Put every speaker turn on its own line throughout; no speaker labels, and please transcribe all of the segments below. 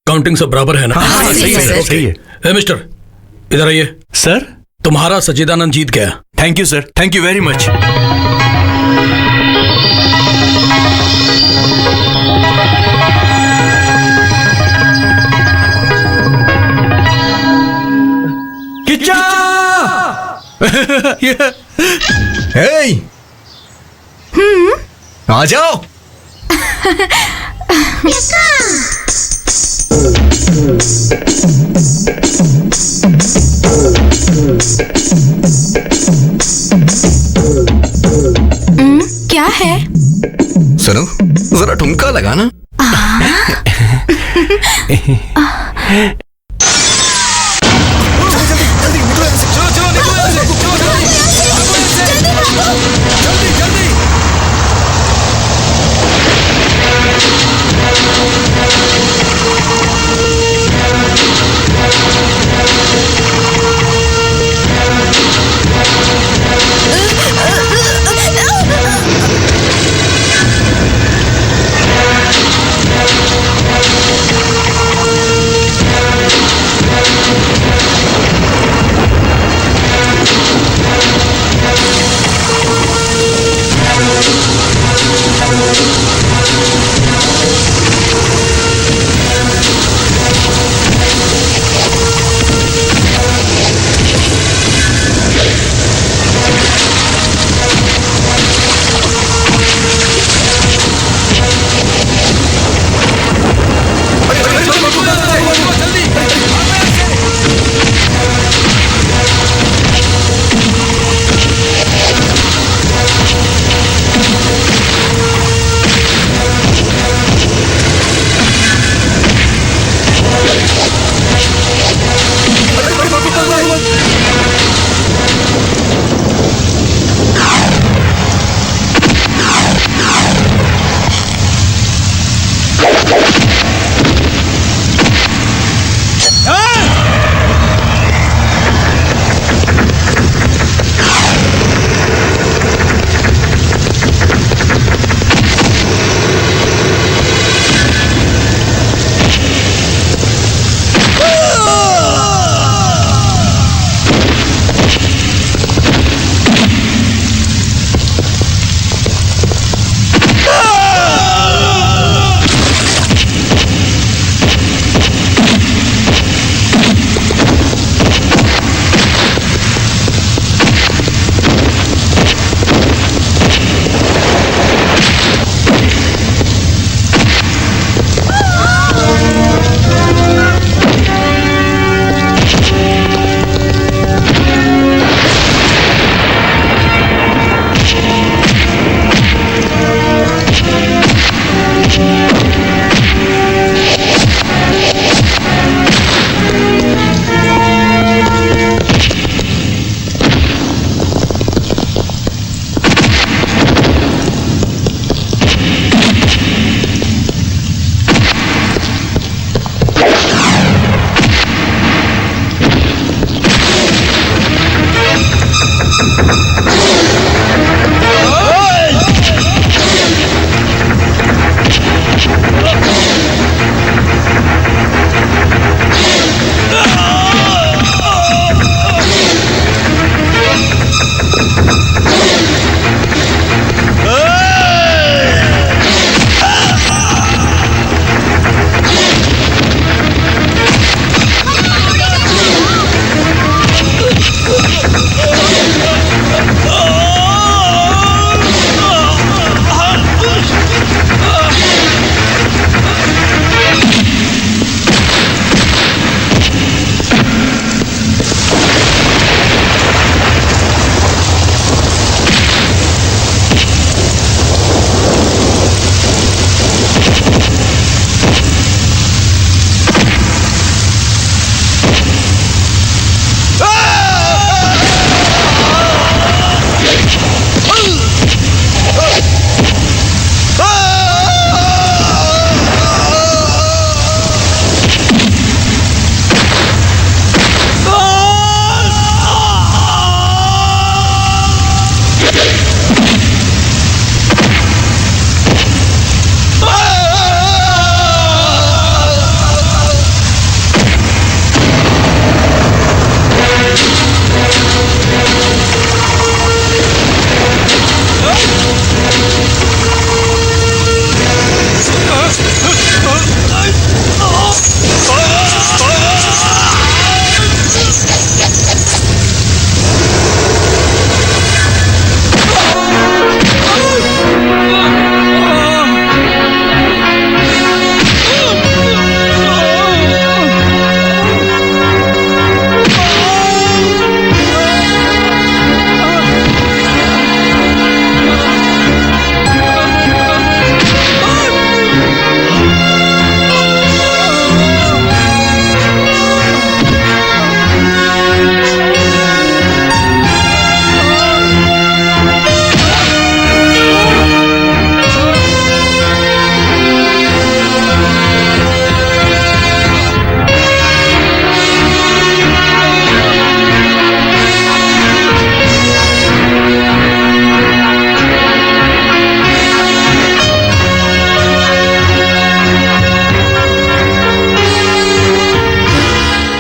Counting सब बराबर है ना?
हाँ, सही है सर, सही है।
ए मिस्टर, इधर आइए।
सर,
तुम्हारा सच्चिदानंद जीत गया।
Thank you sir, thank you very much. Kichcha! Hey! आ जाओ।
क्या है?
सुनो, जरा ठुमका लगाना।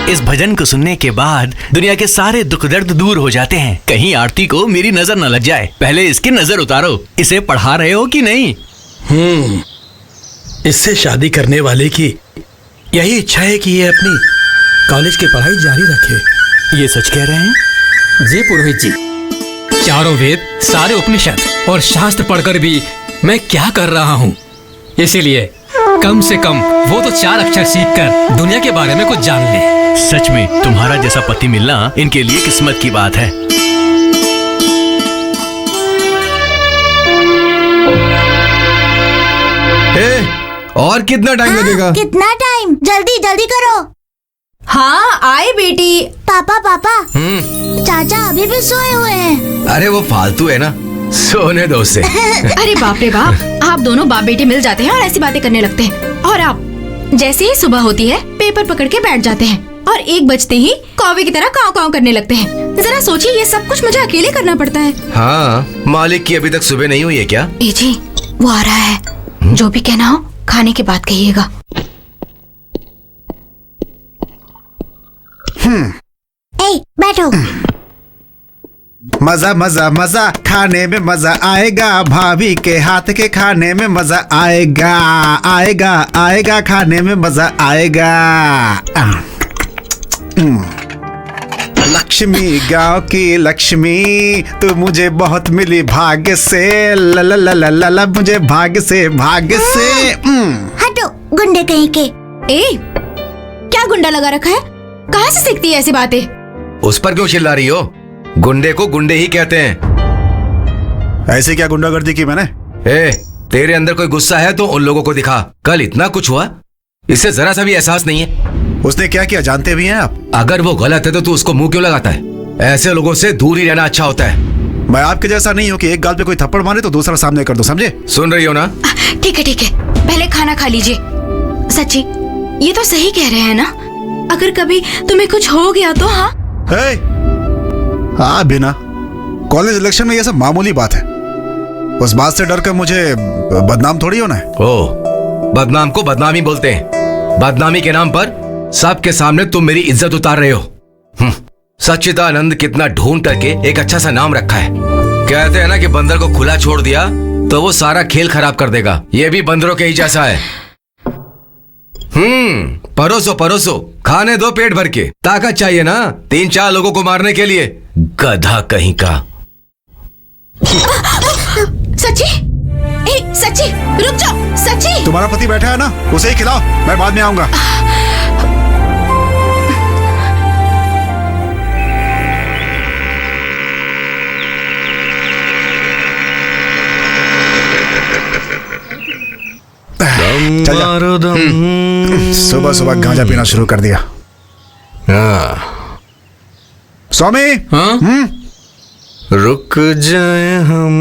इस भजन को सुनने के बाद दुनिया के सारे दुख दर्द दूर हो जाते हैं। कहीं आरती को मेरी नजर न लग जाए, पहले इसकी नजर उतारो। इसे पढ़ा रहे हो कि नहीं?
इससे शादी करने वाले की यही इच्छा है कि ये अपनी कॉलेज की पढ़ाई जारी रखे।
ये सच कह रहे हैं?
जी पुरोहित जी, चारों वेद, सारे उपनिषद और शास्त्र पढ़कर भी मैं क्या कर रहा हूँ। इसीलिए कम से कम वो तो 4 अक्षर सीखकर दुनिया के बारे में कुछ जान ले।
सच में तुम्हारा जैसा पति मिलना इनके लिए किस्मत की बात है।
और कितना टाइम लगेगा?
कितना टाइम? जल्दी जल्दी करो।
हाँ आए बेटी।
पापा पापा, चाचा अभी भी सोए हुए हैं।
अरे वो फालतू है ना, सोने दो उसे।
अरे बाप रे बाप, आप दोनों बाप बेटे मिल जाते हैं और ऐसी बातें करने लगते हैं। और आप जैसे ही सुबह होती है पेपर पकड़ के बैठ जाते हैं और 1 बजते ही कौवे की तरह काव काव करने लगते हैं। जरा सोचिए, ये सब कुछ मुझे अकेले करना पड़ता है।
हाँ, मालिक की अभी तक सुबह नहीं हुई है क्या?
ए जी, वो आ रहा है। जो भी कहना हो खाने के बाद कहिएगा।
ए, बैठो।
मजा मजा मजा खाने में मजा आएगा, भाभी के हाथ के खाने में मजा आएगा, आएगा आएगा खाने में मजा आएगा। लक्ष्मी, गांव की लक्ष्मी, तू मुझे बहुत मिली भाग्य से, ला ला ला ला ला ला, मुझे भाग्य से
हटो गुंडे कहीं के।
ए, क्या गुंडा लगा रखा है? कहाँ से सीखती है ऐसी बातें?
उस पर क्यों चिल्ला रही हो? गुंडे को गुंडे ही कहते हैं।
ऐसे क्या गुंडागर्दी की मैंने?
तेरे अंदर कोई गुस्सा है तो उन लोगों को दिखा। कल इतना कुछ हुआ, इससे जरा सा भी एहसास नहीं है।
उसने क्या किया जानते भी हैं आप?
अगर वो गलत है तो तू उसको मुंह क्यों लगाता है? ऐसे लोगों से दूर ही रहना अच्छा होता है।
मैं आपके जैसा नहीं हूँ कि एक गाल पे कोई थप्पड़ मारे तो दूसरा सामने कर दो, समझे?
सुन रही हो ना?
ठीक है ठीक है, पहले खाना खा लीजिए। सच्ची, ये तो सही कह रहे हैं ना? अगर कभी तुम्हें कुछ हो गया तो? हाँ
हाँ बिना कॉलेज इलेक्शन में ये सब मामूली बात है। उस बात से डर कर मुझे बदनाम थोड़ी होना है।
ओ, बदनाम को बदनाम ही बोलते हैं। बदनामी के नाम पर सबके सामने तुम मेरी इज्जत उतार रहे हो। सच्चिदानंद कितना ढूंढ करके एक अच्छा सा नाम रखा है। कहते हैं ना कि बंदर को खुला छोड़ दिया तो वो सारा खेल खराब कर देगा। ये भी बंदरों के ही जैसा है। परोसो परोसो, खाने दो पेट भर के। ताकत चाहिए ना 3-4 लोगों को मारने के लिए। गधा कहीं का।
सच्ची, ए, सच्ची रुक जाओ। सच्ची,
तुम्हारा पति बैठा है ना, उसे ही खिलाओ, मैं बाद में आऊंगा। सुबह सुबह गांजा पीना शुरू कर दिया। स्वामी,
रुक जाए हम,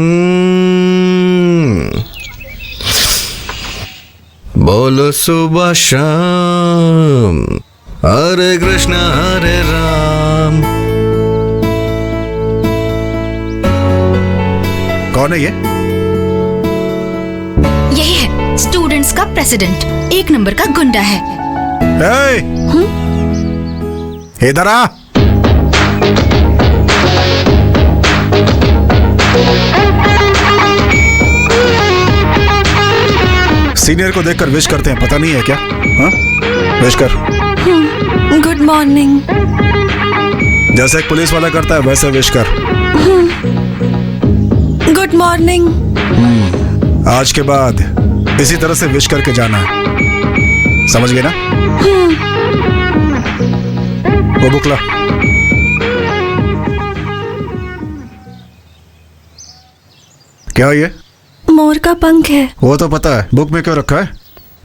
बोलो सुबह शाम, हरे कृष्ण हरे राम।
कौन है ये?
यही है स्टूडेंट्स का प्रेसिडेंट, 1 नंबर का गुंडा है।
इधर आ। सीनियर को देखकर विश करते हैं, पता नहीं है क्या? हाँ? विश कर।
Good morning.
जैसे एक पुलिस वाला करता है वैसे विश कर।
Good morning.
आज के बाद इसी तरह से विश करके जाना है, समझ गए ना? वो बुक ला। क्या ये?
मोर का पंख है।
वो तो पता है, बुक में क्यों रखा है?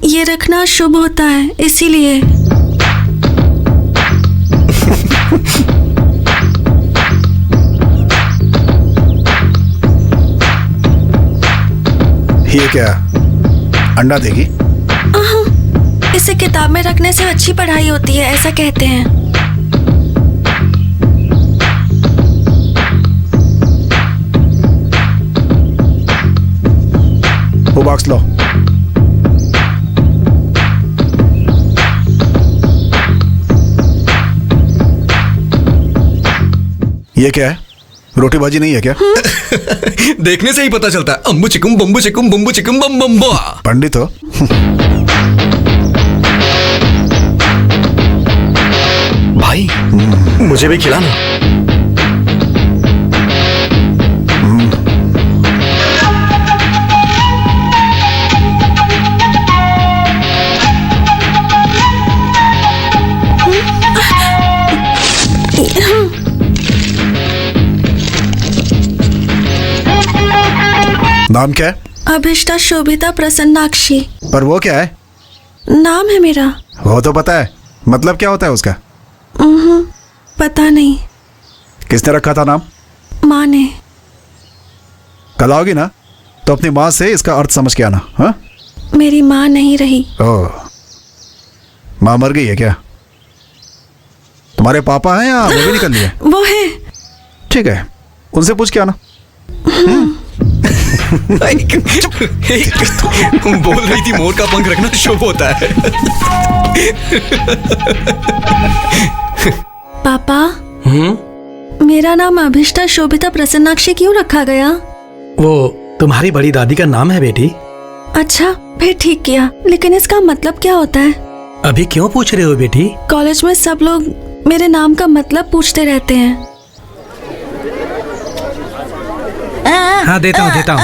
ये रखना शुभ होता है, इसीलिए।
ये क्या, अंडा देगी?
इसे किताब में रखने से अच्छी पढ़ाई होती है, ऐसा कहते हैं।
वो बॉक्स लो। ये क्या है? रोटी भाजी नहीं है क्या?
देखने से ही पता चलता है। अम्बू चिकुम बम्बू चिकुम बम्बू चिकुम बम बम बा।
पंडित हो?
भाई मुझे भी खिलाना।
नाम क्या है?
अभिष्टा शोभिता प्रसन्नाक्षी
पर वो क्या है?
नाम है मेरा।
वो तो पता है, मतलब क्या होता है उसका?
पता नहीं।
किसने रखा था नाम?
माँ ने।
कल आओगी ना तो अपनी माँ से इसका अर्थ समझ के आना। हाँ?
मेरी माँ नहीं रही।
ओह, माँ मर गई है क्या? तुम्हारे पापा हैं या वो भी निकल लिए?
वो है।
ठीक है, उनसे पूछ के आना।
बोल रही थी मोर का पंख रखना शुभ होता है।
पापा, मेरा नाम अभिष्टा शोभिता प्रसन्नाक्षी क्यों रखा गया?
वो तुम्हारी बड़ी दादी का नाम है बेटी।
अच्छा, फिर ठीक किया। लेकिन इसका मतलब क्या होता है?
अभी क्यों पूछ रहे हो बेटी?
कॉलेज में सब लोग मेरे नाम का मतलब पूछते रहते हैं।
हाँ देता हूँ देता हूँ।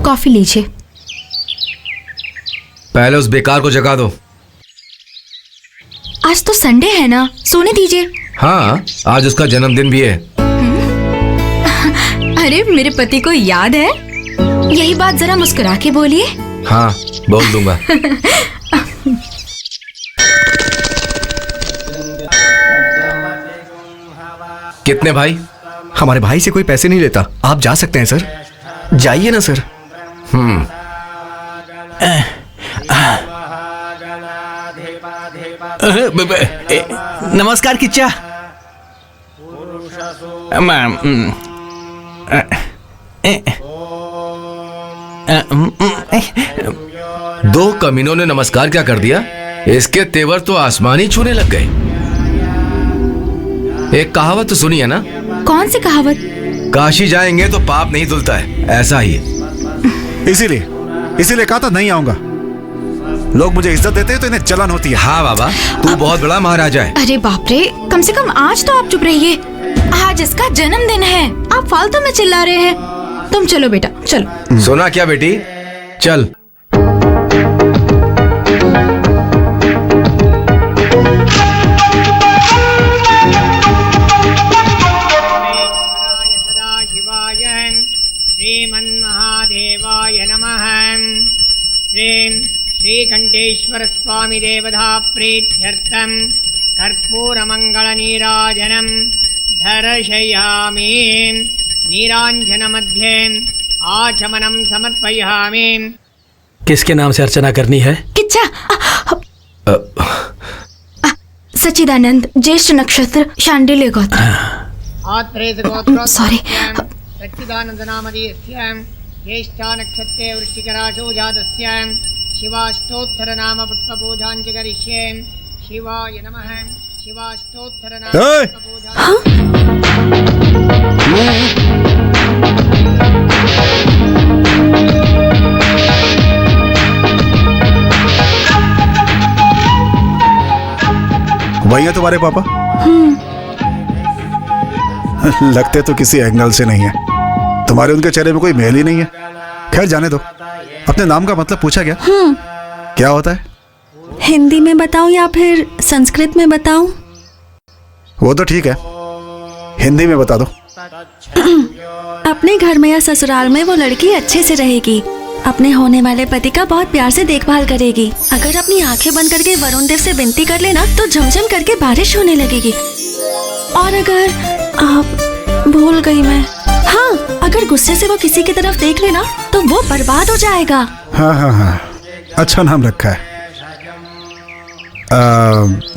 कॉफी लीजिए।
पहले उस बेकार को जगा दो।
आज तो संडे है ना, सोने दीजिए।
हाँ, आज उसका जन्मदिन भी है।
अरे मेरे पति को याद है? यही बात जरा मुस्कुरा के बोलिए।
हाँ, बोल दूंगा। कितने भाई?
हमारे भाई से कोई पैसे नहीं लेता। आप जा सकते हैं सर, जाइए ना सर।
नमस्कार किच्चा।
दो कमीनों ने नमस्कार क्या कर दिया? इसके तेवर तो आसमानी छूने लग गए। एक कहावत तो सुनी है ना?
कौन सी कहावत?
काशी जाएंगे तो पाप नहीं धुलता है, ऐसा ही है।
इसीलिए कहा था नहीं आऊंगा। लोग मुझे इज्जत देते हैं तो इन्हें जलन होती है।
हाँ बाबा, तू बहुत बड़ा महाराजा है।
अरे बाप रे, कम से कम आज तो आप चुप रहिए। आज इसका जन्मदिन है, आप फालतू में चिल्ला रहे हैं। तुम चलो बेटा, चलो।
सुना क्या बेटी? चल।
श्रीमन्महादेवाय नमः। श्रीं श्रीकंठेश्वर स्वामी देवता प्रीत्यर्थं कर्पूरमंगलनीराजनं दर्शयामि। नीराञ्जनमध्ये आचमनं समर्पयामि।
किसके नाम से अर्चना करनी है?
किच्चा। सच्चिदानंद, ज्येष्ठ नक्षत्र, शांडिल्य गोत्र। सॉरी।
सच्चिदानंद नामधेयस्य ज्येष्ठा नक्षत्रे वृश्चिकराशो जातस्य शिवाष्टोत्तर नाम पुष्पपूजाञ्च करिष्ये। शिवाय नमः। शिवाष्टोत्तर नाम पुष्पपूजाञ्च
वही है तुम्हारे पापा? लगते तो किसी एंगल से नहीं है। तुम्हारे उनके चेहरे में कोई मेल ही नहीं है। खैर जाने दो। अपने नाम का मतलब पूछा क्या? क्या होता है?
हिंदी में बताऊं या फिर संस्कृत में बताऊं?
वो तो ठीक है, हिंदी में बता दो।
अपने घर में या ससुराल में वो लड़की अच्छे से रहेगी, अपने होने वाले पति का बहुत प्यार से देखभाल करेगी। अगर अपनी आंखें बंद करके वरुण देव से विनती कर लेना तो झमझम करके बारिश होने लगेगी। और अगर आप भूल गई मैं, हाँ, अगर गुस्से से वो किसी की तरफ देख लेना तो वो बर्बाद हो जाएगा।
हाँ हाँ हाँ, अच्छा नाम रखा है।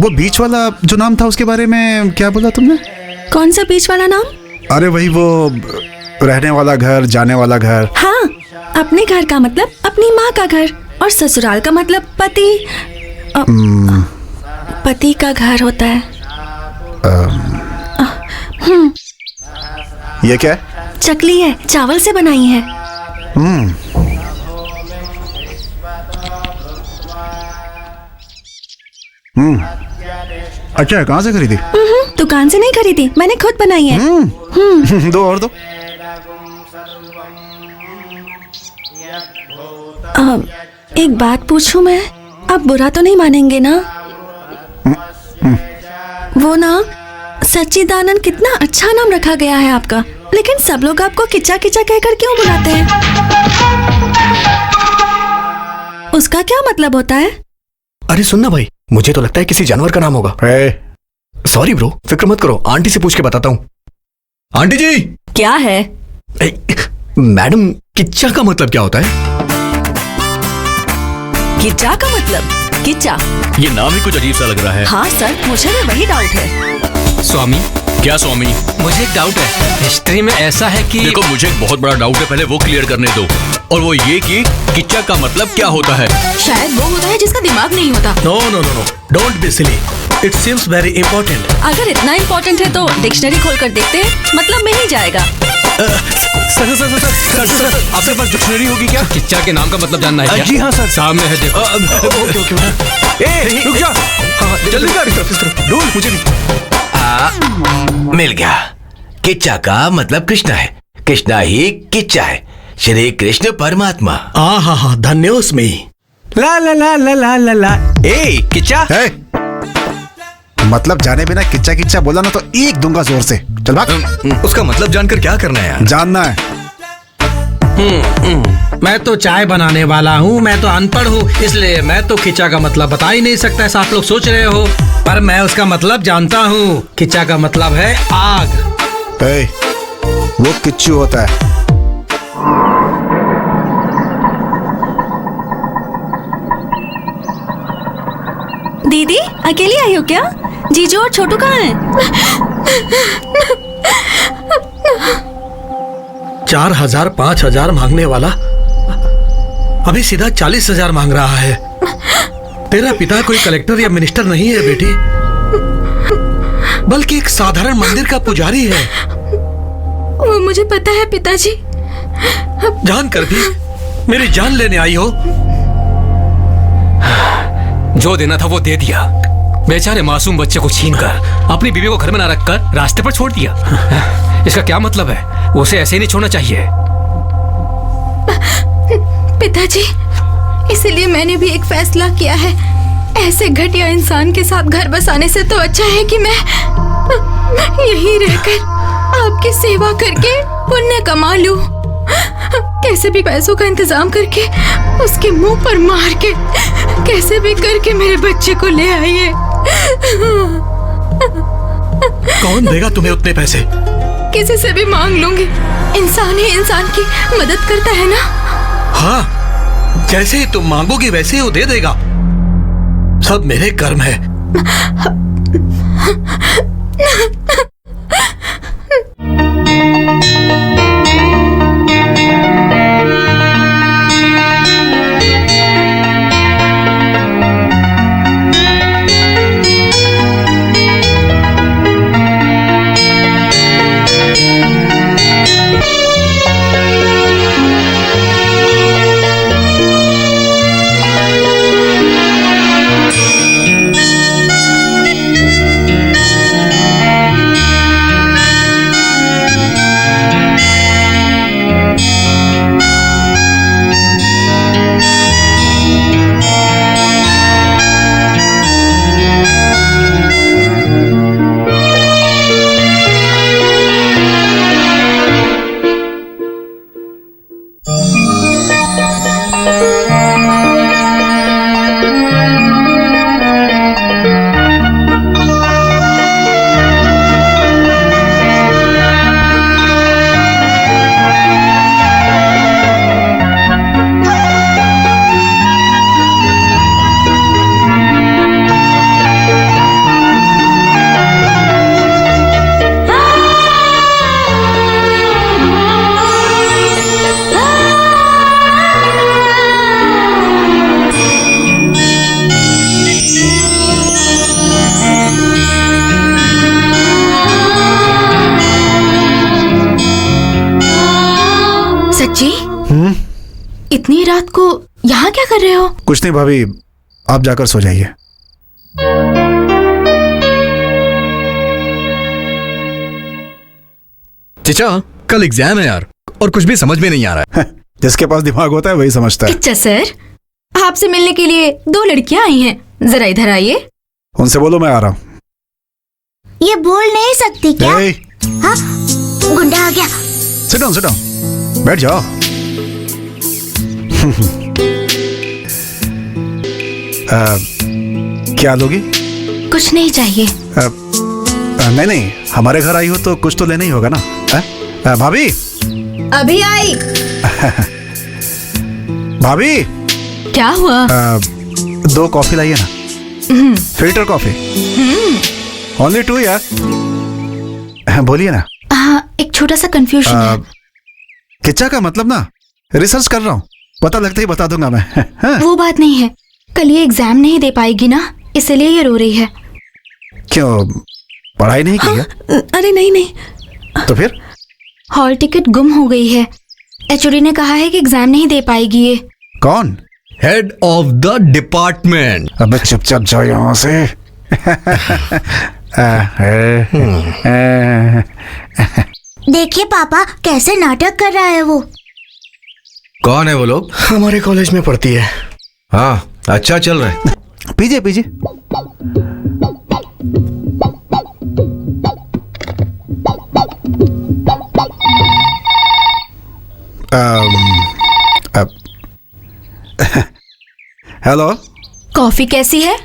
वो बीच वाला जो नाम था उसके बारे में क्या बोला तुमने?
कौन सा बीच वाला नाम?
अरे वही वो रहने वाला घर, जाने वाला घर।
हाँ, अपने घर का मतलब अपनी माँ का घर और ससुराल का मतलब पति पति का घर होता है।
ये क्या है?
चकली है, चावल से बनाई है।
अच्छा है, कहाँ से खरीदी?
दुकान से नहीं खरीदी, मैंने खुद बनाई है।
दो और दो।
एक बात पूछूं मैं? आप बुरा तो नहीं मानेंगे ना? वो ना सच्चिदानंद, कितना अच्छा नाम रखा गया है आपका, लेकिन सब लोग आपको किच्चा किच्चा कहकर क्यों बुलाते हैं? उसका क्या मतलब होता है?
अरे सुनना भाई, मुझे तो लगता है किसी जानवर का नाम होगा। सॉरी ब्रो, फिक्र मत करो, आंटी से पूछ के बताता हूँ। आंटी जी।
क्या है?
मैडम, किच्चा का मतलब क्या होता है?
किच्चा का मतलब? किच्चा?
ये नाम ही कुछ अजीब सा लग रहा है।
हाँ सर, मुझे भी वही डाउट है।
स्वामी,
क्या स्वामी?
मुझे एक डाउट है। हिस्ट्री में ऐसा है कि
देखो, मुझे एक बहुत बड़ा डाउट है, पहले वो क्लियर करने दो। और वो ये कि किच्चा का मतलब क्या होता है?
शायद वो होता है जिसका दिमाग नहीं होता।
No no no no, don't be silly, it seems very important.
अगर इतना इम्पोर्टेंट है तो डिक्शनरी खोल कर देखते हैं, मतलब में ही जाएगा।
सर आपके पास डिक्शनरी होगी क्या?
किच्चा के नाम का मतलब जानना है क्या?
जी हाँ सर,
सामने है, देखो।
Okay okay. ए रुक जा, हाँ जल्दी कर, इस तरफ ढूंढ, मुझे भी।
मिल गया। किच्चा का मतलब कृष्णा है, कृष्णा ही किच्चा है, श्री कृष्ण परमात्मा।
हाँ, धन्योस्मी।
ला ला ला ला ला ला ला। ए किच्चा।
मतलब जाने बिना किच्चा किच्चा बोला ना तो एक दूंगा जोर से। चल भाग।
उसका मतलब जानकर क्या करना है यार?
जानना है।
मैं तो चाय बनाने वाला हूँ, मैं तो अनपढ़ हूँ, इसलिए मैं तो किच्चा का मतलब बता ही नहीं सकता, ऐसा आप लोग सोच रहे हो, पर मैं उसका मतलब जानता हूँ। किच्चा का मतलब है आग।
वो किच्चू होता है।
दीदी, अकेली आई हो क्या? जीजू और छोटू कहाँ हैं?
4,000 5,000 मांगने वाला अभी सीधा 40,000 मांग रहा है। तेरा पिता कोई कलेक्टर या मिनिस्टर नहीं है बेटी, बल्कि एक साधारण मंदिर का पुजारी है।
वो मुझे पता है पिताजी।
जानकर भी मेरी जान लेने आई हो?
जो देना था वो दे दिया। बेचारे मासूम बच्चे को छीनकर अपनी बीवी को घर में ना रखकर रास्ते पर छोड़ दिया। इसका क्या मतलब है? उसे ऐसे ही नहीं छोड़ना चाहिए।
पिताजी, इसीलिए मैंने भी एक फैसला किया है। ऐसे घटिया इंसान के साथ घर बसाने से तो अच्छा है कि मैं यहीं रहकर आपकी सेवा करके पुण्य कमा लूं। कैसे भी पैसों का इंतजाम करके उसके मुंह पर मार के कैसे भी करके मेरे बच्चे को ले आइए।
कौन देगा तुम्हें उतने पैसे?
किसी से भी मांग लूंगी। इंसान ही इंसान की मदद करता है ना।
हाँ, जैसे ही तुम मांगोगी वैसे ही वो दे देगा। सब मेरे कर्म है।
जी, इतनी रात को यहाँ क्या कर रहे हो?
कुछ नहीं भाभी, आप जाकर सो जाइए।
चचा, कल एग्जाम है यार, और कुछ भी समझ में नहीं आ रहा है।
जिसके पास दिमाग होता है वही समझता है।
किच्चा सर, आपसे मिलने के लिए 2 लड़कियां आई हैं, जरा इधर आइए।
उनसे बोलो मैं आ रहा हूँ।
ये बोल नहीं सकती क्या?
Hey,
हाँ, गुंडा आ गया।
sit down, sit down. बैठ जाओ। क्या लोगी?
कुछ नहीं चाहिए।
नहीं, हमारे घर आई हो तो कुछ तो लेना ही होगा ना। भाभी,
अभी आई।
भाभी,
क्या हुआ?
2 कॉफी लाइए ना, फिल्टर कॉफी। ओनली 2 यार। बोलिए ना।
हाँ, एक छोटा सा कंफ्यूजन है।
किच्चा का मतलब ना, रिसर्च कर रहा हूँ, पता लगते ही बता दूंगा मैं।
वो बात नहीं है, कल ये एग्जाम नहीं दे पाएगी ना, इसलिए ये रो रही है।
क्यों, पढ़ाई नहीं की है?
अरे नहीं।
तो फिर?
हॉल टिकट गुम हो गई है। एचओडी ने कहा है कि एग्जाम नहीं दे पाएगी ये।
कौन?
Head of the department.
अबे चुपचाप जाओ यहाँ से।
देखिए पापा कैसे नाटक कर रहा है वो।
कौन है वो लोग?
हमारे कॉलेज में पढ़ती है।
हाँ, अच्छा चल रहा है।
पीजिए पीजिए। हेलो।
कॉफी कैसी है?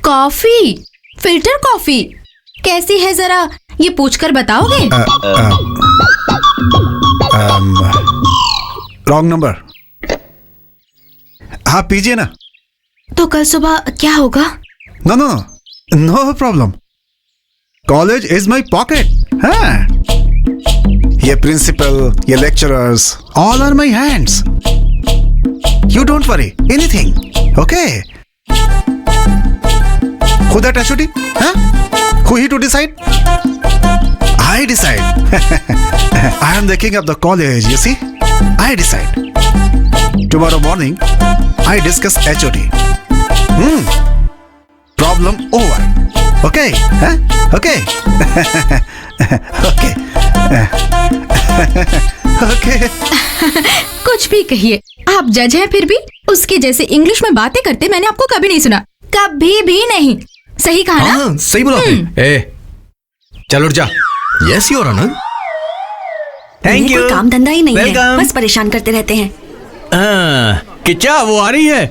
कॉफी, फिल्टर कॉफी कैसी है, जरा ये पूछकर बताओगे?
Wrong number. हाँ पीजिए ना।
तो कल सुबह क्या होगा?
No no no problem. College is my pocket. हाँ, ये प्रिंसिपल, ये lecturers, all are my hands. You don't worry anything, okay? Who that HOD? Huh? Who he to decide? I decide. I am the king of the college, you see? I decide. Tomorrow morning, I discuss HOD. Problem over. Okay? Huh? Okay? Okay. Okay.
कुछ भी कहिए, आप जज हैं फिर भी उसके जैसे इंग्लिश में बातें करते मैंने आपको कभी नहीं सुना, कभी भी नहीं। सही कहा ना?
हाँ, सही बोला आपने।
ए, चल उठ जा।
Yes your honour. थैंक
इन्हें
यू।
कोई काम धंधा ही नहीं है,
Welcome.
बस परेशान करते रहते हैं।
किच्चा, वो आ रही है।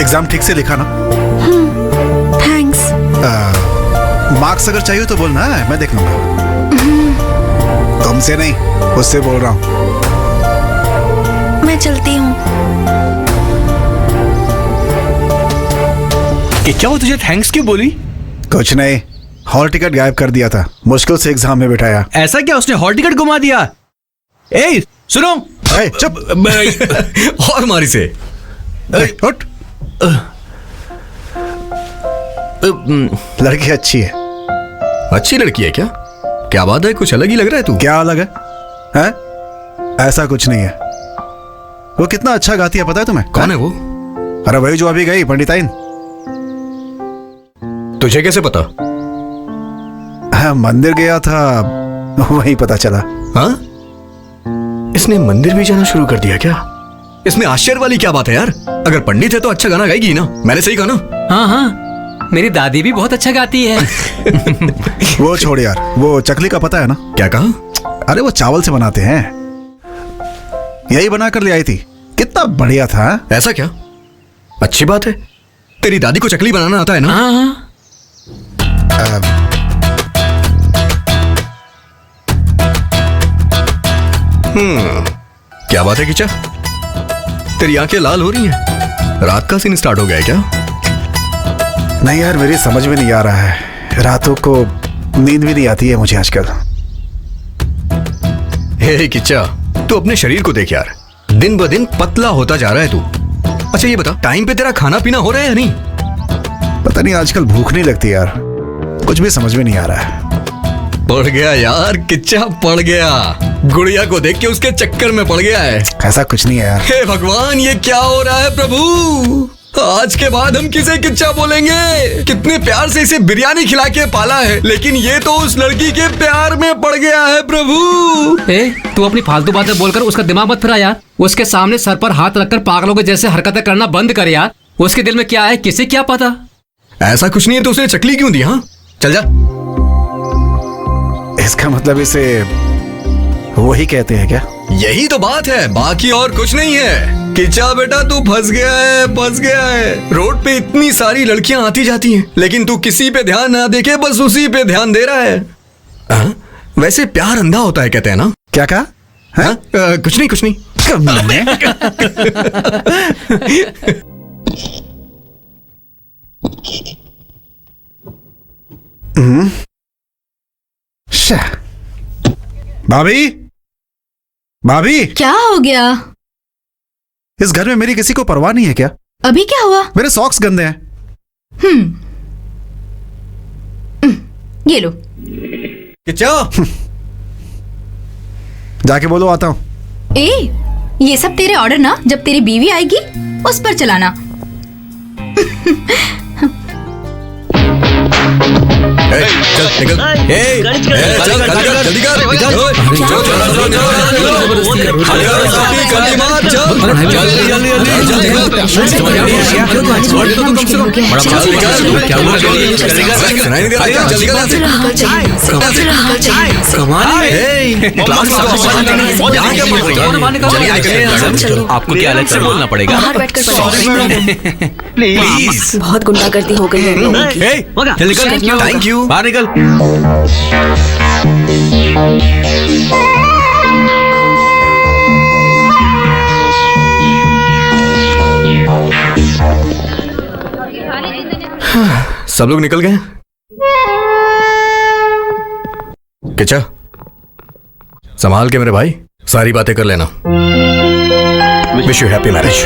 एग्जाम ठीक से लिखा ना?
थैंक्स।
मार्क्स अगर चाहिए तो बोलना, मैं देख लूंगा। तुमसे नहीं, उससे बोल रहा हूँ।
मैं चलती हूँ।
किच्चा, वो तुझे थैंक्स क्यों बोली?
कुछ नहीं, हॉल टिकट गायब कर दिया था, मुश्किल से एग्जाम में बिठाया।
ऐसा क्या, उसने हॉल टिकट घुमा दिया? ए सुनो।
ए, चुप।
और मारी से।
उठ। लड़की अच्छी है।
अच्छी लड़की है क्या? क्या बात है, कुछ अलग ही लग रहा है तू।
क्या अलग है? हैं? ऐसा कुछ नहीं है। वो कितना अच्छा गाती है पता है तुम्हें?
कौन है वो?
अरे वही जो अभी गई, पंडिताइन।
तुझे कैसे पता?
हाँ, मंदिर गया था, वहीं पता चला।
हाँ, इसने मंदिर भी जाना शुरू कर दिया क्या? इसमें आश्चर्य वाली क्या बात है यार? अगर पंडित है तो अच्छा गाना गाएगी ना। मैंने सही कहा ना?
हाँ हाँ, मेरी दादी भी बहुत अच्छा गाती है।
वो छोड़ यार, वो चकली का पता है ना?
क्या कहा?
अरे वो चावल से बनाते हैं, यही बना कर ले आई थी, कितना बढ़िया था।
ऐसा क्या? अच्छी बात है। तेरी दादी को चकली बनाना आता है ना?
हाँ हाँ।
क्या बात है किचा? तेरी आंखें लाल हो रही हैं। रात का सीन स्टार्ट हो गया है क्या?
नहीं यार, मेरी समझ में नहीं आ रहा है, रातों को नींद भी नहीं आती है मुझे आजकल।
हे किच्चा, तू अपने शरीर को देख यार, दिन ब दिन पतला होता जा रहा है तू। अच्छा ये बता, टाइम पे तेरा खाना पीना हो रहा है या नहीं?
पता नहीं आजकल भूख नहीं लगती यार, कुछ भी समझ में नहीं आ रहा है।
पड़ गया यार, किच्चा पड़ गया। गुड़िया को देख के उसके चक्कर में पड़ गया है।
ऐसा कुछ नहीं है यार।
हे भगवान, ये क्या हो रहा है प्रभु? आज के बाद हम किसे किच्चा बोलेंगे? कितने प्यार से इसे बिरयानी खिला के पाला है, लेकिन ये तो उस लड़की के प्यार में पड़ गया है प्रभु।
ए, तू अपनी फालतू बातें बोलकर उसका दिमाग मत फिरा यार। उसके सामने सर पर हाथ रखकर पागलों के जैसे हरकतें करना बंद कर यार। उसके दिल में क्या है किसे क्या पता।
ऐसा कुछ नहीं है तो उसने चकली क्यों दी? हाँ चल जा।
इसका मतलब इसे वही कहते हैं क्या?
यही तो बात है, बाकी और कुछ नहीं है। किच्चा बेटा तू फंस गया है, फंस गया है। रोड पे इतनी सारी लड़कियां आती जाती हैं, लेकिन तू किसी पे ध्यान ना देके बस उसी पे ध्यान दे रहा है। वैसे प्यार अंधा होता है कहते हैं ना?
क्या कहा?
कुछ नहीं कुछ नहीं।
भाभी, भाभी,
क्या हो गया?
इस घर में मेरी किसी को परवाह नहीं है क्या?
अभी क्या हुआ?
मेरे सॉक्स गंदे हैं।
ये लो।
किच्चा,
जाके बोलो आता हूं।
ये सब तेरे ऑर्डर ना, जब तेरी बीवी आएगी उस पर चलाना।
चल निकल। चल जल्दी कर। आपको क्या अलग से बोलना पड़ेगा?
प्लीज, बहुत गुंडागर्दी हो गई है लोगों की।
Thank you. बाहर निकल। सब लोग निकल गए। किच्चा, संभाल के मेरे भाई, सारी बातें कर लेना। Wish you happy marriage.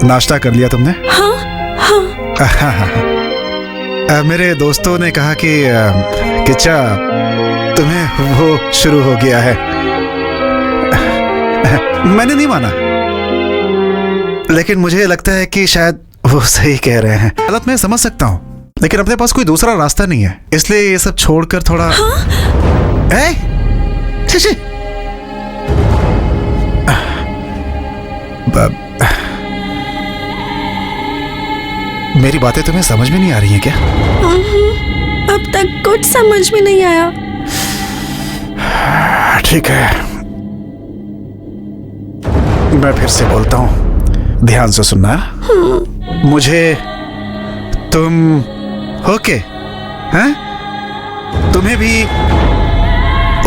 नाश्ता कर लिया तुमने?
हाँ।
मेरे दोस्तों ने कहा कि किच्चा तुम्हें वो शुरू हो गया है। मैंने नहीं माना, लेकिन मुझे लगता है कि शायद वो सही कह रहे हैं। हालत मैं समझ सकता हूँ, लेकिन अपने पास कोई दूसरा रास्ता नहीं है, इसलिए ये सब छोड़कर थोड़ा मेरी बातें तुम्हें समझ में नहीं आ रही हैं क्या?
अब तक कुछ समझ में नहीं आया।
ठीक है, मैं फिर से बोलता हूं, ध्यान से सुनना। मुझे तुम ओके हैं? तुम्हें भी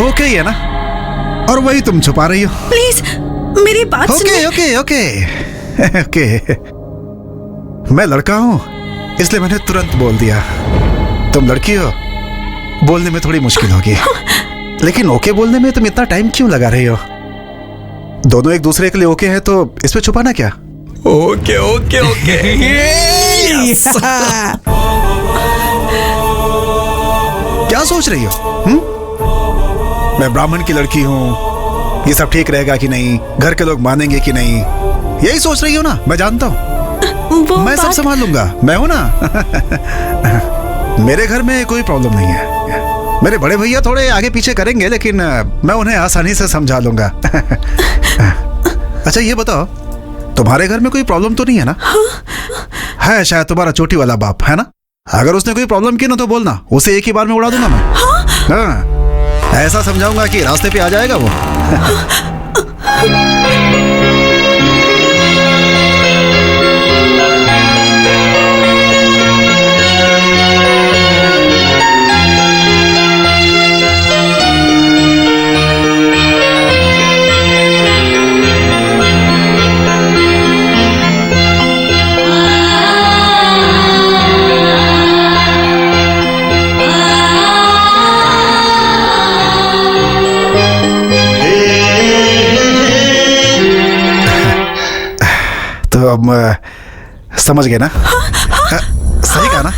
ओके ही है ना? और वही तुम छुपा रही हो।
प्लीज मेरी बात
सुनिए। Okay okay okay. मैं लड़का हूं, इसलिए मैंने तुरंत बोल दिया। तुम लड़की हो, बोलने में थोड़ी मुश्किल होगी। लेकिन ओके बोलने में तुम इतना टाइम क्यों लगा रही हो? दोनों एक दूसरे के लिए ओके है, तो इसमें छुपाना क्या?
Okay okay okay.
क्या सोच रही हो? मैं ब्राह्मण की लड़की हूं, ये सब ठीक रहेगा कि नहीं, घर के लोग मानेंगे कि नहीं, यही सोच रही हो ना? मैं जानता हूं, मैं सब संभाल लूंगा, मैं हूं ना। मेरे घर में कोई प्रॉब्लम नहीं है। मेरे बड़े भैया थोड़े आगे पीछे करेंगे, लेकिन मैं उन्हें आसानी से समझा लूंगा। अच्छा ये बताओ, तुम्हारे घर में कोई प्रॉब्लम तो नहीं है ना? है शायद तुम्हारा चोटी वाला बाप, है ना? अगर उसने कोई प्रॉब्लम की ना तो बोलना, उसे एक ही बार में उड़ा दूंगा मैं। हाँ, ऐसा समझाऊंगा कि रास्ते पे आ जाएगा वो। समझ गए ना? सही कहा ना?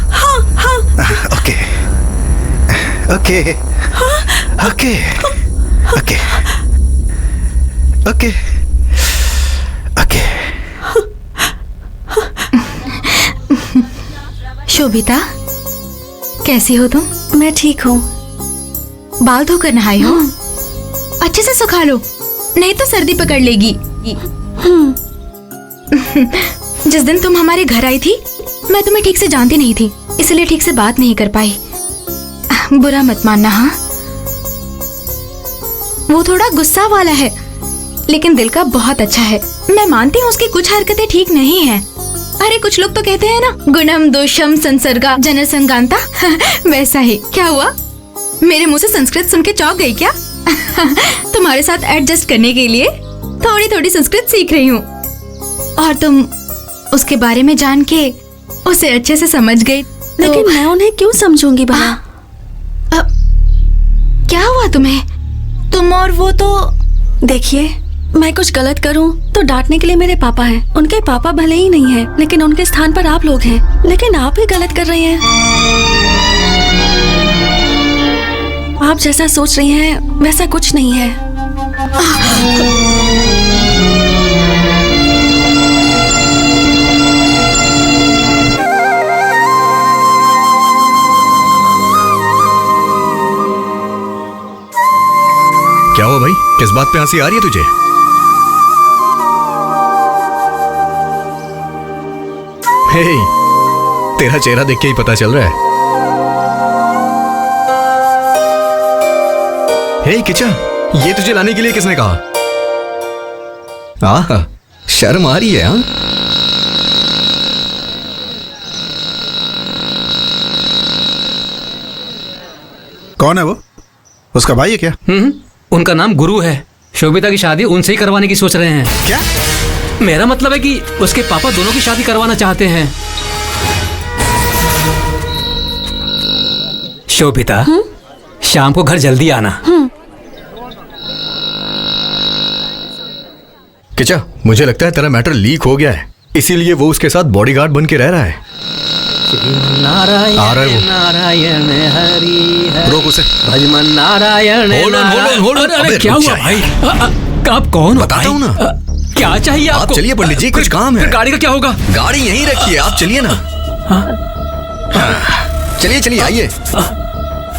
Okay okay okay okay okay okay.
Shobhita, कैसी हो तुम?
मैं ठीक हूँ।
बाल धोकर नहाई हो? अच्छे से सुखा लो, नहीं तो सर्दी पकड़ लेगी। जिस दिन तुम हमारे घर आई थी, मैं तुम्हें ठीक से जानती नहीं थी, इसलिए ठीक से बात नहीं कर पाई। बुरा मत मानना। हाँ, वो थोड़ा गुस्सा वाला है, लेकिन दिल का बहुत अच्छा है। मैं मानती हूँ उसकी कुछ हरकतें ठीक नहीं हैं। अरे कुछ लोग तो कहते हैं ना, गुणम दोषम संसर्गा जनसंगांता। वैसा ही। क्या हुआ, मेरे मुंह से संस्कृत सुन के चौंक गई क्या? तुम्हारे साथ एडजस्ट करने के लिए थोड़ी थोड़ी संस्कृत सीख रही हूँ, और तुम उसके बारे में जान के उसे अच्छे से समझ गई।
लेकिन मैं उन्हें क्यों समझूंगी भला?
क्या हुआ तुम्हें? तुम और वो तो
देखिए, मैं कुछ गलत करूं तो डांटने के लिए मेरे पापा हैं। उनके पापा भले ही नहीं हैं, लेकिन उनके स्थान पर आप लोग हैं। लेकिन आप ही गलत कर रहे हैं। आप जैसा सोच रही हैं वैसा कुछ नहीं है।
क्या हुआ भाई, किस बात पे हंसी आ रही है तुझे? हे, तेरा चेहरा देख के ही पता चल रहा है। हे किचा, ये तुझे लाने के लिए किसने कहा? आह, शर्म आ रही है? हाँ,
कौन है वो? उसका भाई है क्या?
उनका नाम गुरु है। शोभिता की शादी उनसे ही करवाने की सोच रहे हैं।
क्या?
मेरा मतलब है कि उसके पापा दोनों की शादी करवाना चाहते हैं। शोभिता, शाम को घर जल्दी आना।
किचा, मुझे लगता है तेरा मैटर लीक हो गया है, इसीलिए वो उसके साथ बॉडीगार्ड बन के रह रहा है।
नारायण
आ रहा है वो।
नारायण हरि हरि।
रोक उसे।
भजमन Narayan.
Hold on, hold on, hold on।
अरे
अबे,
क्या
रुक
हुआ
जा
भाई? आप कौन हो?
बताता हूँ ना।
क्या चाहिए
आप
आपको?
चलिए पंडित जी, कुछ काम है।
फिर गाड़ी का क्या होगा?
गाड़ी यहीं रखिए, आप चलिए ना। चलिए चलिए, आइए।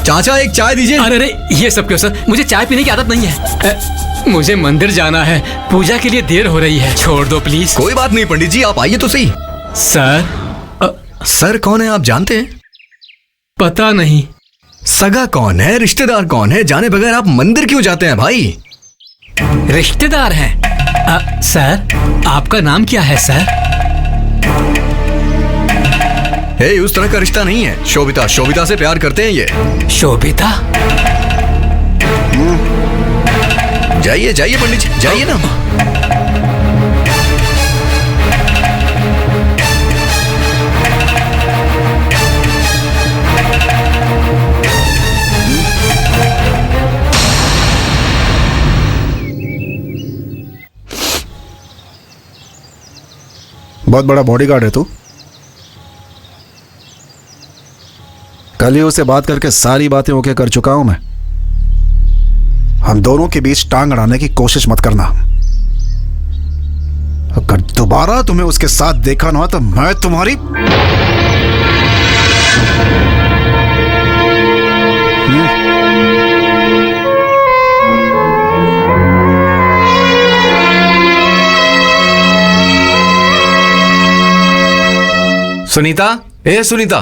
चाचा, एक चाय दीजिए।
अरे अरे, ये सब क्यों सर? मुझे चाय पीने की आदत नहीं है। मुझे मंदिर जाना है, पूजा के लिए देर हो रही है। छोड़ दो प्लीज।
कोई बात नहीं पंडित जी, आप आइए तो सही।
सर,
सर कौन है आप जानते हैं?
पता नहीं।
सगा कौन है, रिश्तेदार कौन है, जाने बगैर आप मंदिर क्यों जाते हैं भाई?
रिश्तेदार हैं। सर, आपका नाम क्या है सर?
हे, उस तरह का रिश्ता नहीं है। शोभिता, शोभिता से प्यार करते हैं ये।
शोभिता?
जाइए जाइए पंडित जी, जाइए ना।
बहुत बड़ा बॉडीगार्ड है तू। कल ही उसे बात करके सारी बातें ओके कर चुका हूं मैं। हम दोनों के बीच टांग अड़ाने की कोशिश मत करना। अगर दोबारा तुम्हें उसके साथ देखा ना तो मैं तुम्हारी
सुनीता, ए सुनीता।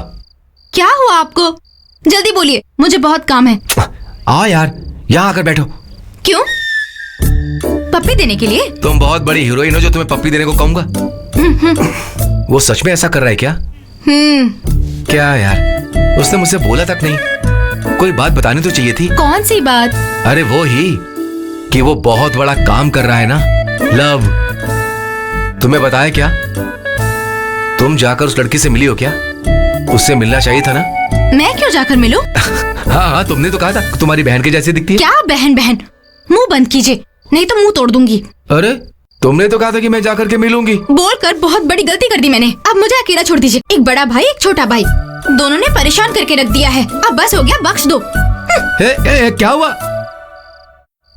क्या हुआ आपको? जल्दी बोलिए, मुझे बहुत काम है।
आ यार, यहाँ आकर बैठो।
क्यों? पप्पी देने के लिए?
तुम बहुत बड़ी हीरोइन हो जो तुम्हें पप्पी देने को कहूंगा। वो सच में ऐसा कर रहा है क्या? क्या यार, उसने मुझसे बोला तक नहीं। कोई बात बतानी तो चाहिए थी।
कौन सी बात?
अरे वो ही कि वो बहुत बड़ा काम कर रहा है ना, लव। तुम्हें बताया क्या? तुम जाकर उस लड़की से मिली हो क्या? उससे मिलना चाहिए था ना।
मैं क्यों जाकर मिलूं?
हाँ हाँ, तुमने तो कहा था तुम्हारी बहन के जैसी दिखती है।
क्या बहन बहन? मुंह बंद कीजिए, नहीं तो मुंह तोड़ दूंगी।
अरे तुमने तो कहा था कि मैं जाकर के मिलूंगी।
बोलकर बहुत बड़ी गलती कर दी मैंने। अब मुझे अकेला छोड़ दीजिए। एक बड़ा भाई एक छोटा भाई, दोनों ने परेशान करके रख दिया है। अब बस हो गया, बख्श दो।
क्या हुआ?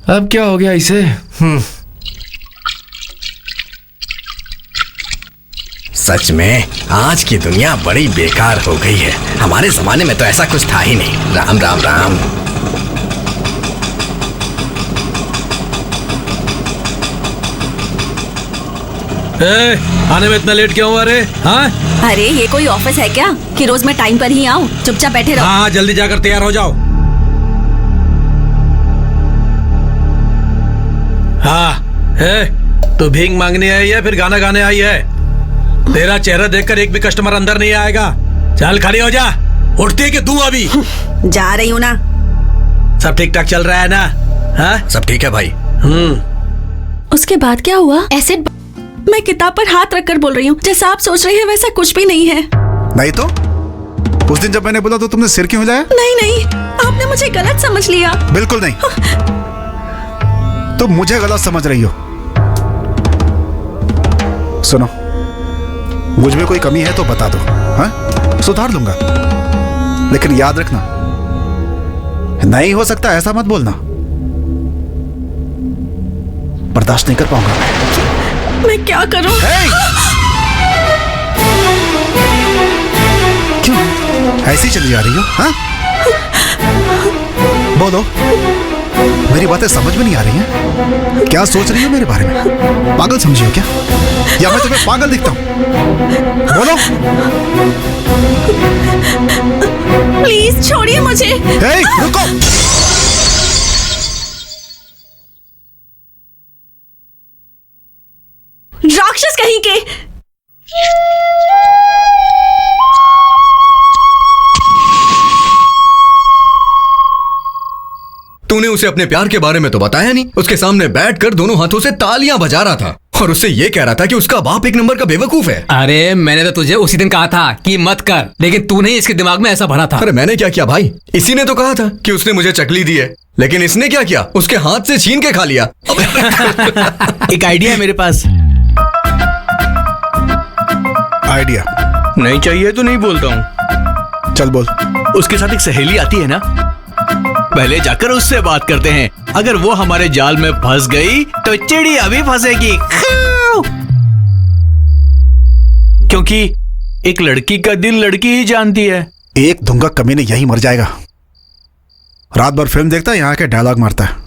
अब क्या हो गया इसे?
सच में आज की दुनिया बड़ी बेकार हो गई है। हमारे जमाने में तो ऐसा कुछ था ही नहीं। राम राम राम।
आने में इतना लेट क्यों हुआ रे? हाँ
अरे ये कोई ऑफिस है क्या कि रोज मैं टाइम पर ही आऊँ? चुपचाप बैठे रहो।
हाँ, जल्दी जाकर तैयार हो जाओ। हाँ, तो भीख मांगने आई है फिर गाना गाने आई है? तेरा चेहरा देखकर एक भी कस्टमर अंदर नहीं आएगा। चल खड़ी हो जा। उठती है कि तू अभी?
जा रही हूँ ना।
सब ठीक ठाक चल रहा है ना? हाँ
सब ठीक है भाई।
उसके बाद क्या हुआ?
एसिड।
मैं किताब पर हाथ रखकर बोल रही हूँ, जैसा आप सोच रहे हैं वैसा कुछ भी नहीं है।
नहीं तो उस दिन जब मैंने बोला तो तुमने सिर क्यों हिलाया?
नहीं नहीं, आपने मुझे गलत समझ लिया।
बिल्कुल नहीं, तुम मुझे गलत समझ रही हो। सुनो, मुझ में कोई कमी है तो बता दो, हाँ सुधार लूंगा। लेकिन याद रखना, नहीं हो सकता ऐसा मत बोलना। बर्दाश्त नहीं कर पाऊंगा
मैं क्या करूं?
क्यों ऐसी चली जा रही हो? हाँ बोलो, मेरी बातें समझ में नहीं आ रही हैं? क्या सोच रही हो मेरे बारे में? पागल समझी हो क्या, या मैं तुम्हें पागल दिखता हूं? बोलो।
प्लीज छोड़िए मुझे।
हे, रुको।
राक्षस कहीं के।
तूने उसे अपने प्यार के बारे में तो बताया नहीं। उसके सामने बैठकर दोनों हाथों से तालियां बजा रहा था और उससे ये कह रहा था कि उसका बाप एक नंबर का बेवकूफ है।
अरे मैंने तो तुझे उसी दिन कहा था कि मत कर, लेकिन तूने इसके दिमाग में ऐसा भरा था।
अरे मैंने क्या किया भाई? इसी ने तो कहा था कि उसने मुझे चकली दी है, लेकिन इसने क्या किया? उसके हाथ से छीन के खा लिया।
एक आइडिया है मेरे पास।
आइडिया
नहीं चाहिए तो नहीं बोलता हूँ।
चल बोल।
उसके साथ एक सहेली आती है ना, पहले जाकर उससे बात करते हैं। अगर वो हमारे जाल में फंस गई तो चिड़िया भी फंसेगी। क्योंकि एक लड़की का दिल लड़की ही जानती है।
एक धुंगा कमीने यही मर जाएगा। रात भर फिल्म देखता है, यहाँ के डायलॉग मारता है।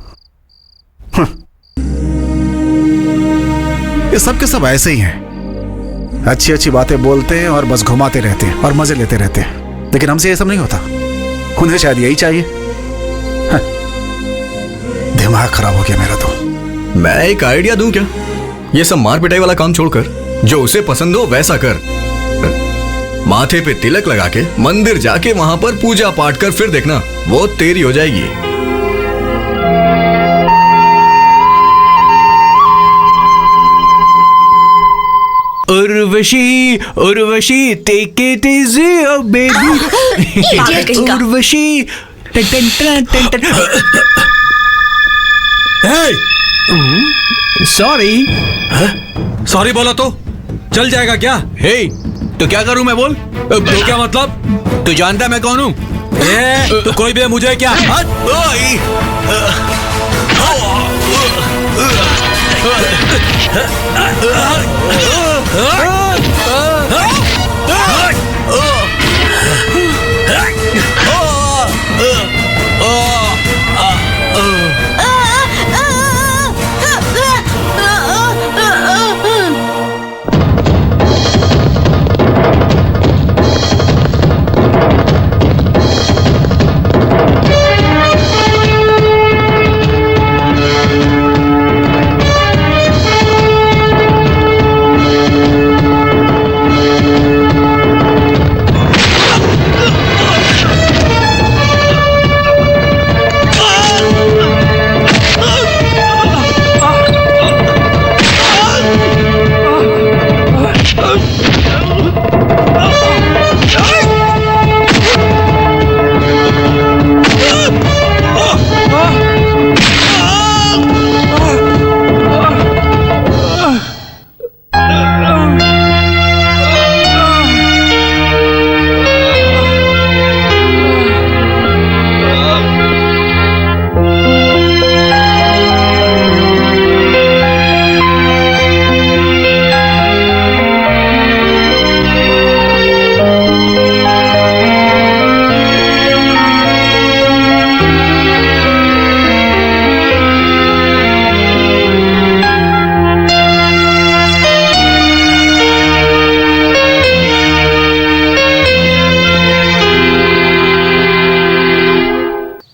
ये सब के सब ऐसे ही हैं, अच्छी अच्छी बातें बोलते हैं और बस घुमाते रहते हैं और मजे लेते रहते हैं। लेकिन हमसे ये सब नहीं होता। उन्हें शायद यही चाहिए। दिमाग खराब हो गया मेरा तो।
मैं एक आइडिया दूं क्या? ये सब मार पिटाई वाला काम छोड़कर जो उसे पसंद हो वैसा कर। माथे पे तिलक लगा के मंदिर जाके वहां पर पूजा पाठ कर, फिर देखना वो तेरी हो जाएगी।
Urvashi Urvashi take it easy oh baby. Urvashi sorry.
Sorry बोला तो चल जाएगा क्या?
हे तो क्या करूं मैं? बोल।
तो क्या मतलब?
तू जानता है मैं कौन हूं?
तो कोई भी है, मुझे क्या?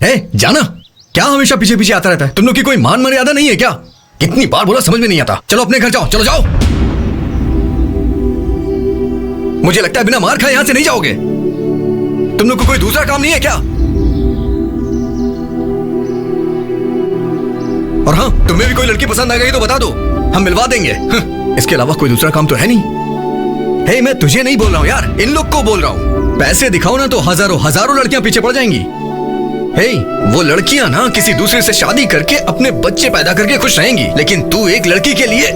जाना। क्या हमेशा पीछे पीछे आता रहता है? तुम लोग की कोई मान मर्यादा नहीं है क्या? कितनी बार बोला, समझ में नहीं आता। चलो अपने घर जाओ, चलो जाओ। मुझे लगता है बिना मार खाए यहां से नहीं जाओगे। तुम लोग को कोई दूसरा काम नहीं है क्या? और हाँ, तुम्हें भी कोई लड़की पसंद आ गई तो बता दो, हम मिलवा देंगे। इसके अलावा कोई दूसरा काम तो है नहीं। हे, मैं तुझे नहीं बोल रहा हूं यार, इन लोग को बोल रहा हूं। पैसे दिखाओ ना तो हजारों हजारों लड़कियां पीछे पड़ जाएंगी। हे, वो लड़कियां ना किसी दूसरे से शादी करके अपने बच्चे पैदा करके खुश रहेंगी, लेकिन तू एक लड़की के लिए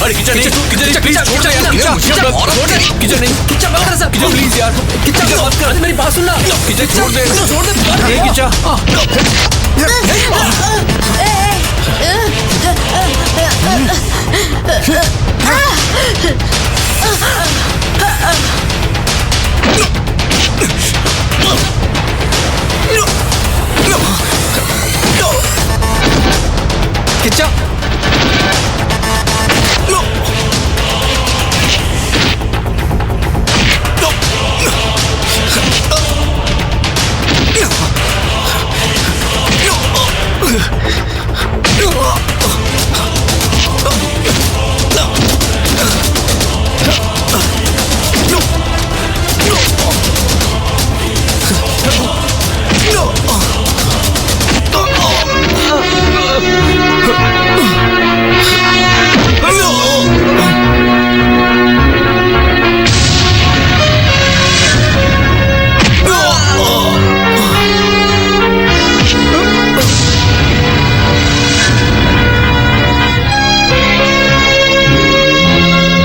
अरे किचन नहीं, किचन प्लीज छोड़ दे यार, किचन नहीं, किचन मत कर सर, किचन प्लीज यार, किचन मत कर, मेरी बात सुनना, किचन छोड़ दे, ये किचन किचन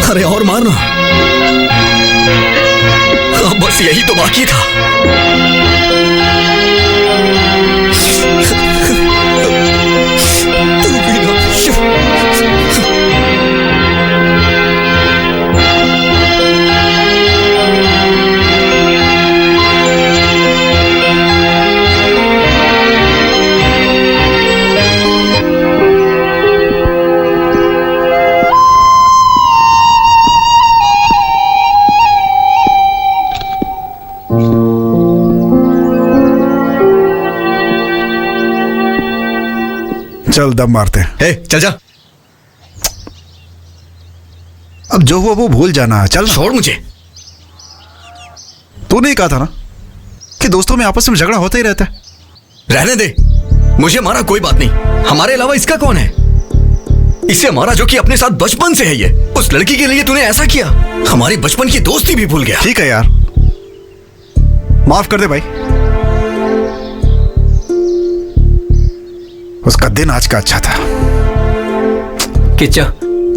अरे और मारना, अब बस यही तो बाकी था।
चल दम मारते हैं।
हे, चल जा।
अब जो हुआ वो भूल जाना, चल।
छोड़ मुझे।
तू नहीं कहा था ना कि दोस्तों में आपस में झगड़ा होता ही रहता है?
रहने दे, मुझे मारा कोई बात नहीं, हमारे अलावा इसका कौन है? इसे मारा जो कि अपने साथ बचपन से है। ये उस लड़की के लिए तूने ऐसा किया, हमारी बचपन की दोस्ती भी भूल गया।
ठीक है यार, माफ कर दे भाई। उसका दिन आज का अच्छा था।
किच्चा,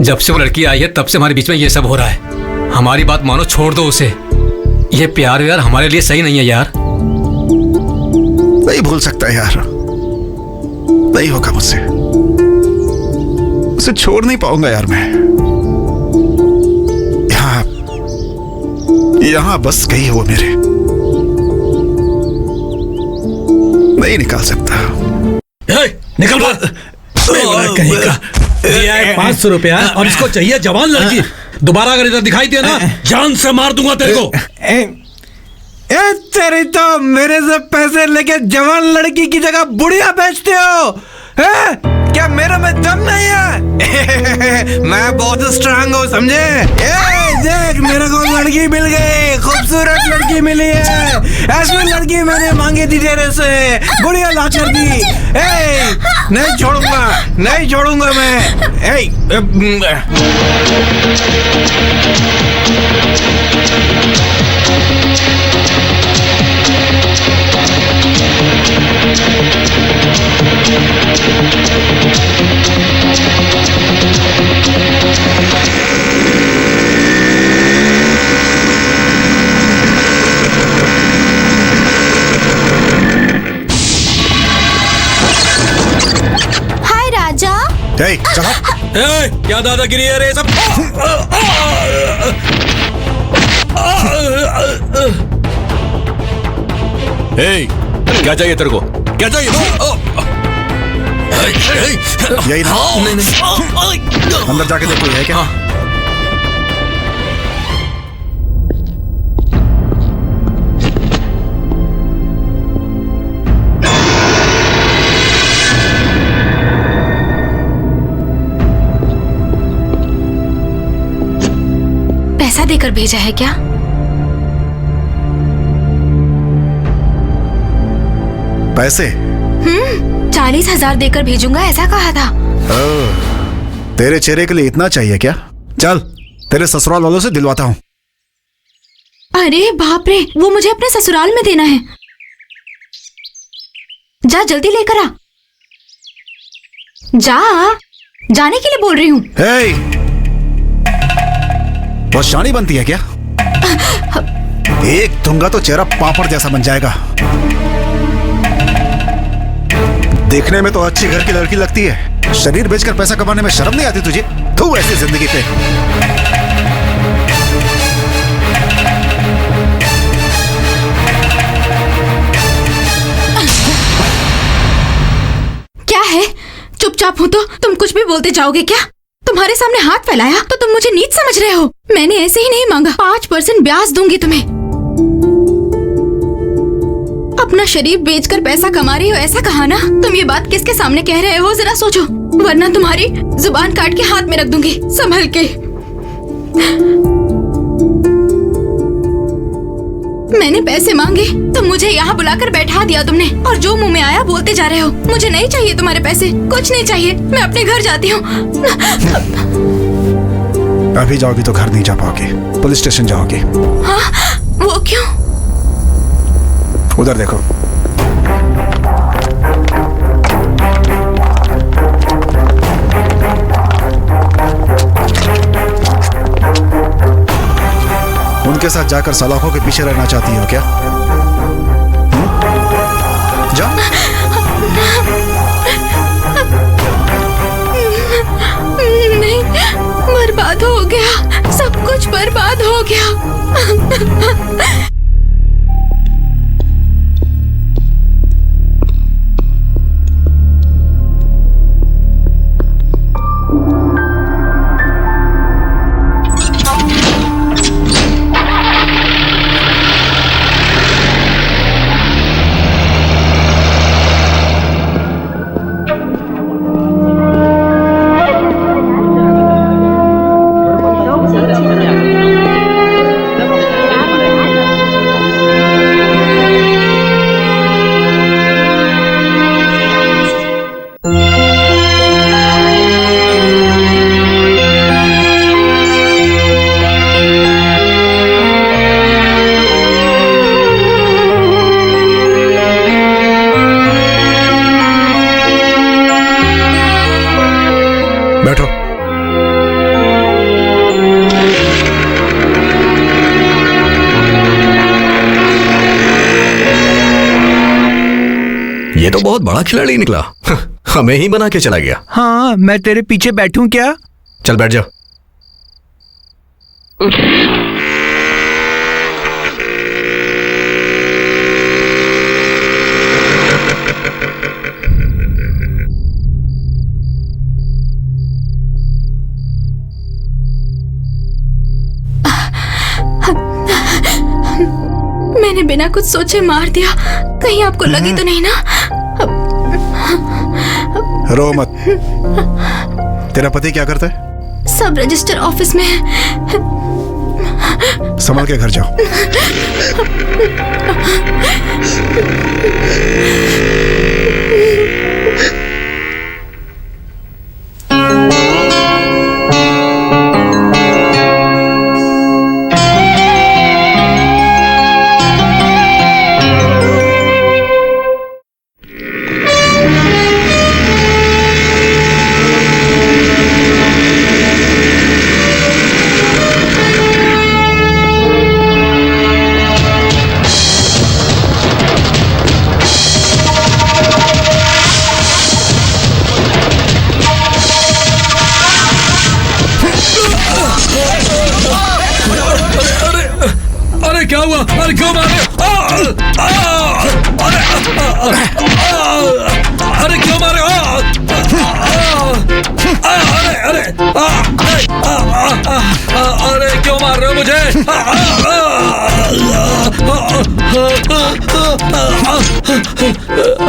जब से वो लड़की आई है तब से हमारे बीच में ये सब हो रहा है। हमारी बात मानो, छोड़ दो उसे। ये प्यार यार हमारे लिए सही नहीं है यार।
नहीं भूल सकता यार, नहीं होगा मुझसे। उसे छोड़ नहीं पाऊंगा यार मैं। यहां बस गई वो मेरे, नहीं निकाल सकता।
निकल कहीं का। दिया है 500 रुपया और इसको चाहिए जवान लड़की। दोबारा अगर इधर दिखाई दिया ना, जान से मार दूंगा तेरे को।
तेरी तो मेरे से पैसे लेके जवान लड़की की जगह बुढ़िया बेचते हो, हैं? क्या मेरे में दम नहीं है? मैं बहुत स्ट्रांग हूँ, समझे? देख, मेरे को लड़की मिल गई, खूबसूरत लड़की मिली है। ऐसी लड़की मैंने मांगी थी तेरे से, बुढ़िया ला कर दी। नहीं छोड़ूंगा, नहीं छोड़ूंगा मैं।
हाय राजा।
चलो।
क्या दादागिरी है रे सब?
क्या चाहिए तेरे को? क्या चाहिए?
यही ना? अंदर जाके देखो, है क्या?
देकर भेजा है क्या?
पैसे?
40,000 देकर भेजूंगा ऐसा कहा था।
तेरे चेहरे के लिए इतना चाहिए क्या? चल तेरे ससुराल वालों से दिलवाता हूँ।
अरे बाप रे, वो मुझे अपने ससुराल में देना है। जा जल्दी लेकर आ। जा, जाने के लिए बोल रही हूँ।
हे, बहुत शानी बनती है क्या? एक दूंगा तो चेहरा पापड़ जैसा बन जाएगा। देखने में तो अच्छी घर की लड़की लगती है, शरीर बेचकर पैसा कमाने में शर्म नहीं आती तुझे? तू ऐसी जिंदगी पे।
क्या है? चुपचाप हो तो तुम कुछ भी बोलते जाओगे क्या? तुम्हारे सामने हाथ फैलाया तो तुम मुझे नीच समझ रहे हो? मैंने ऐसे ही नहीं मांगा। 5% ब्याज दूंगी तुम्हें। अपना शरीर बेचकर पैसा कमा रही हो ऐसा कहा ना? तुम ये बात किसके सामने कह रहे हो जरा सोचो, वरना तुम्हारी जुबान काट के हाथ में रख दूंगी। संभल के। मैंने पैसे मांगे तो मुझे यहाँ बुलाकर बैठा दिया तुमने, और जो मुंह में आया बोलते जा रहे हो। मुझे नहीं चाहिए तुम्हारे पैसे, कुछ नहीं चाहिए। मैं अपने घर जाती हूँ।
अभी जाओगी तो घर नहीं जा पाओगी, पुलिस स्टेशन जाओगी।
हाँ, वो क्यों?
उधर देखो। उनके साथ जाकर सलाखों के पीछे रहना चाहती हो क्या? जा।
नहीं, बर्बाद हो गया, सब कुछ बर्बाद हो गया।
बैठो।
ये तो बहुत बड़ा खिलाड़ी निकला। हमें ही बना के चला गया।
हाँ, मैं तेरे पीछे बैठूं क्या?
चल बैठ जा।
मैंने बिना कुछ सोचे मार दिया, कहीं आपको लगी तो नहीं ना?
रो मत। तेरा पति क्या करता है?
सब रजिस्टर ऑफिस में है।
संभल के घर जाओ।
क्या हुआ? अरे क्यों मारे? अरे क्यों मारे? अरे क्यों मार रहे हो मुझे?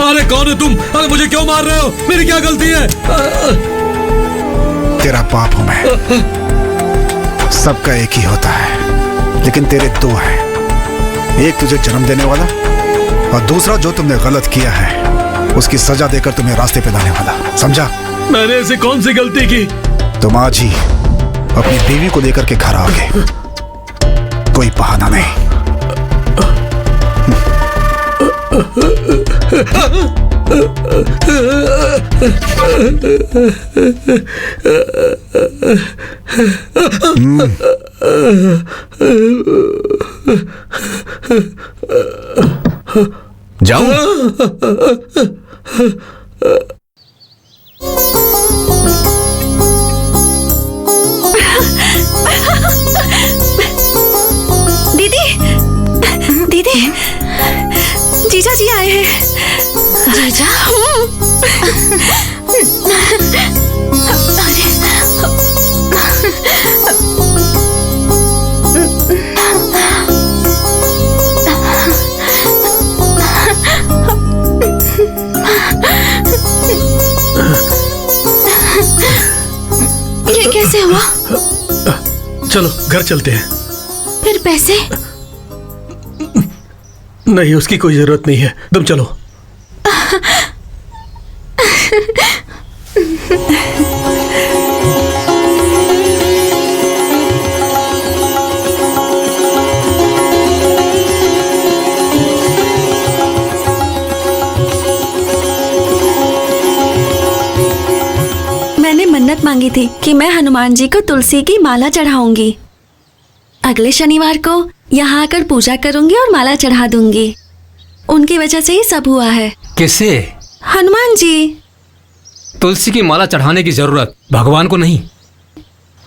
अरे कौन है तुम? अरे मुझे क्यों मार रहे हो? मेरी क्या गलती है?
तेरा पाप हूं मैं। सबका एक ही होता है। लेकिन तेरे दो हैं। एक तुझे जन्म देने वाला और दूसरा जो तुमने गलत किया है उसकी सजा देकर तुम्हें रास्ते पे लाने वाला। समझा?
मैंने ऐसी कौन सी गलती की?
तुम आज ही अपनी बीवी को लेकर के घर आ गए, कोई बहाना नहीं।
जाऊं?
दीदी, दीदी, जीजा जी आए हैं।
जीजा? ये कैसे हुआ?
चलो घर चलते हैं।
फिर पैसे?
नहीं, उसकी कोई जरूरत नहीं है, तुम चलो।
मैंने मन्नत मांगी थी कि मैं हनुमान जी को तुलसी की माला चढ़ाऊंगी। अगले शनिवार को यहाँ आकर पूजा करूंगी और माला चढ़ा दूंगी। उनकी वजह से ही सब हुआ है।
किसे?
हनुमान जी।
तुलसी की माला चढ़ाने की जरूरत भगवान को नहीं,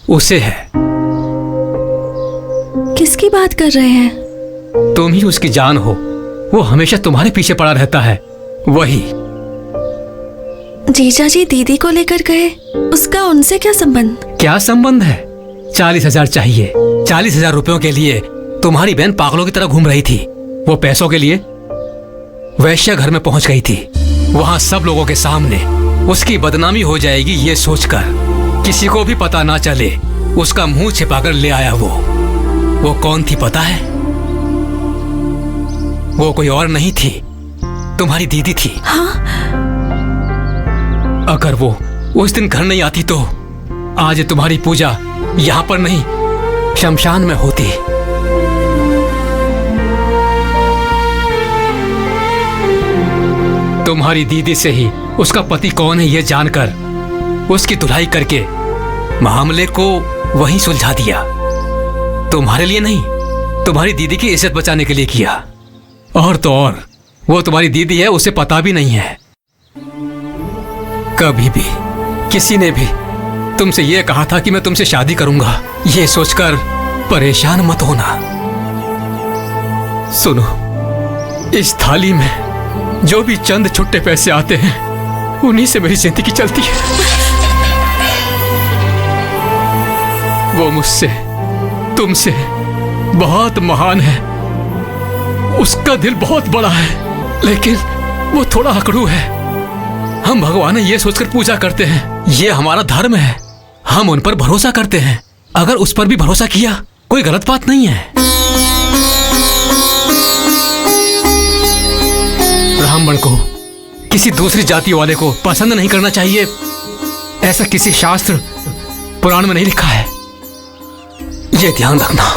उसे है।
किसकी बात कर रहे हैं?
तुम ही उसकी जान हो, वो हमेशा तुम्हारे पीछे पड़ा रहता है, वही।
जीजा जी दीदी को लेकर गए, उसका उनसे क्या संबंध?
क्या संबंध है? 40,000 चाहिए। 40,000 रुपयों के लिए तुम्हारी बहन पागलों की तरह घूम रही थी। वो पैसों के लिए वैश्या घर में पहुंच गई थी। वहां सब लोगों के सामने उसकी बदनामी हो जाएगी ये सोचकर किसी को भी पता ना चले उसका मुंह छिपाकर ले आया। वो कौन थी पता है? वो कोई और नहीं थी, तुम्हारी दीदी थी।
हाँ?
अगर वो उस दिन घर नहीं आती तो आज तुम्हारी पूजा यहाँ पर नहीं, शमशान में होती। तुम्हारी दीदी से ही उसका पति कौन है ये जानकर उसकी धुलाई करके मामले को वहीं सुलझा दिया। तुम्हारे लिए नहीं, तुम्हारी दीदी की इज्जत बचाने के लिए किया। और तो और वो तुम्हारी दीदी है, उसे पता भी नहीं है। कभी भी किसी ने भी तुमसे ये कहा था कि मैं तुमसे शादी करूंगा, ये सोचकर परेशान मत होना। सुनो, इस थाली में जो भी चंद छुट्टे पैसे आते हैं उन्हीं से मेरी जिंदगी चलती है। वो मुझसे, तुमसे बहुत महान है, उसका दिल बहुत बड़ा है, लेकिन वो थोड़ा अकड़ू है। हम भगवान ये सोचकर पूजा करते हैं, ये हमारा धर्म है, हम उन पर भरोसा करते हैं। अगर उस पर भी भरोसा किया कोई गलत बात नहीं है। ब्राह्मण को किसी दूसरी जाति वाले को पसंद नहीं करना चाहिए, ऐसा किसी शास्त्र पुराण में नहीं लिखा है, ये ध्यान रखना।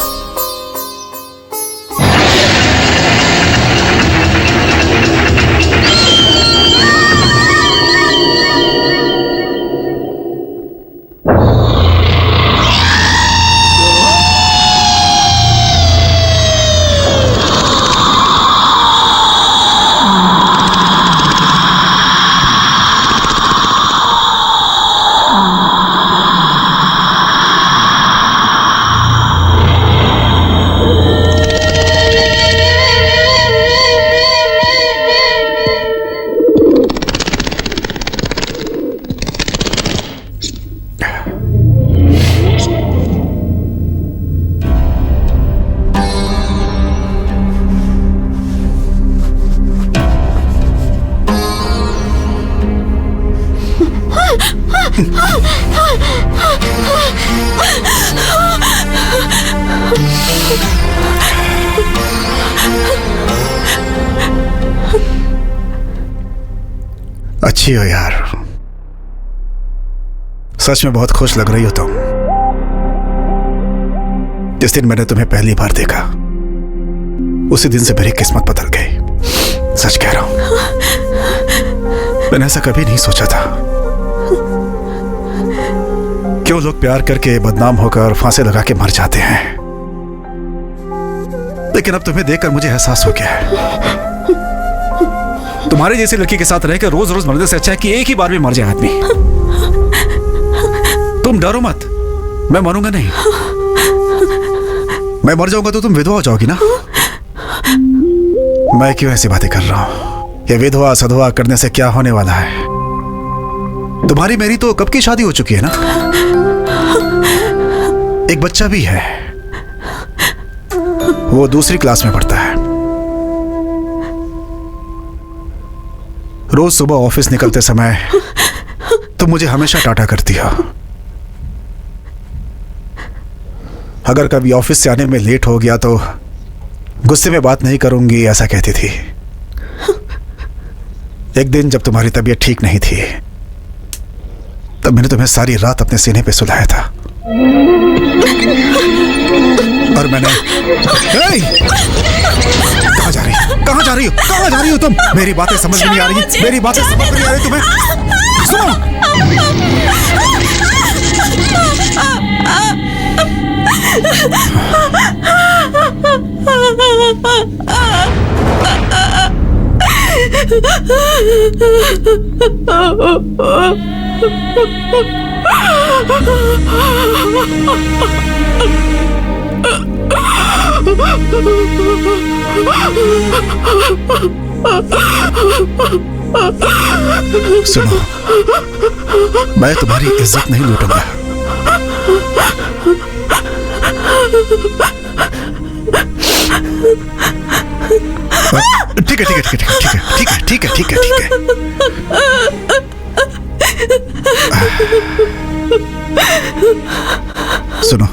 अच्छी हो यार, सच में बहुत खुश लग रही हो तुम। जिस दिन मैंने तुम्हें पहली बार देखा उसी दिन से मेरी किस्मत बदल गई। सच कह रहा हूं, मैंने ऐसा कभी नहीं सोचा था। क्यों लोग प्यार करके बदनाम होकर फांसी लगा के मर जाते हैं, लेकिन अब तुम्हें देखकर मुझे एहसास हो गया है तुम्हारे जैसी लड़की के साथ रहकर रोज रोज मरने से अच्छा है कि एक ही बार में मर जाए आदमी। तुम डरो मत, मैं मरूंगा नहीं। मैं मर जाऊंगा तो तुम विधवा हो जाओगी ना। मैं क्यों ऐसी बातें कर रहा हूं? ये विधवा सधवा करने से क्या होने वाला है? तुम्हारी मेरी तो कब की शादी हो चुकी है ना, एक बच्चा भी है, वो दूसरी क्लास में पढ़ता है। रोज सुबह ऑफिस निकलते समय तुम मुझे हमेशा टाटा करती हो। अगर कभी ऑफिस से आने में लेट हो गया तो गुस्से में बात नहीं करूंगी ऐसा कहती थी। एक दिन जब तुम्हारी तबीयत ठीक नहीं थी तब मैंने तुम्हें सारी रात अपने सीने पे सुलाया था और मैंने कहाँ जा रही हो? कहाँ जा रही हो? कहाँ जा रही हो तुम? मेरी बातें समझ में नहीं आ रही, मेरी बातें समझ में नहीं आ रही तुम्हें? सुनो, सुनो, मैं तुम्हारी इज्जत नहीं लूटूंगा। ठीक है, ठीक है, ठीक है, ठीक है, ठीक है, ठीक है, ठीक है, ठीक है। सुनो,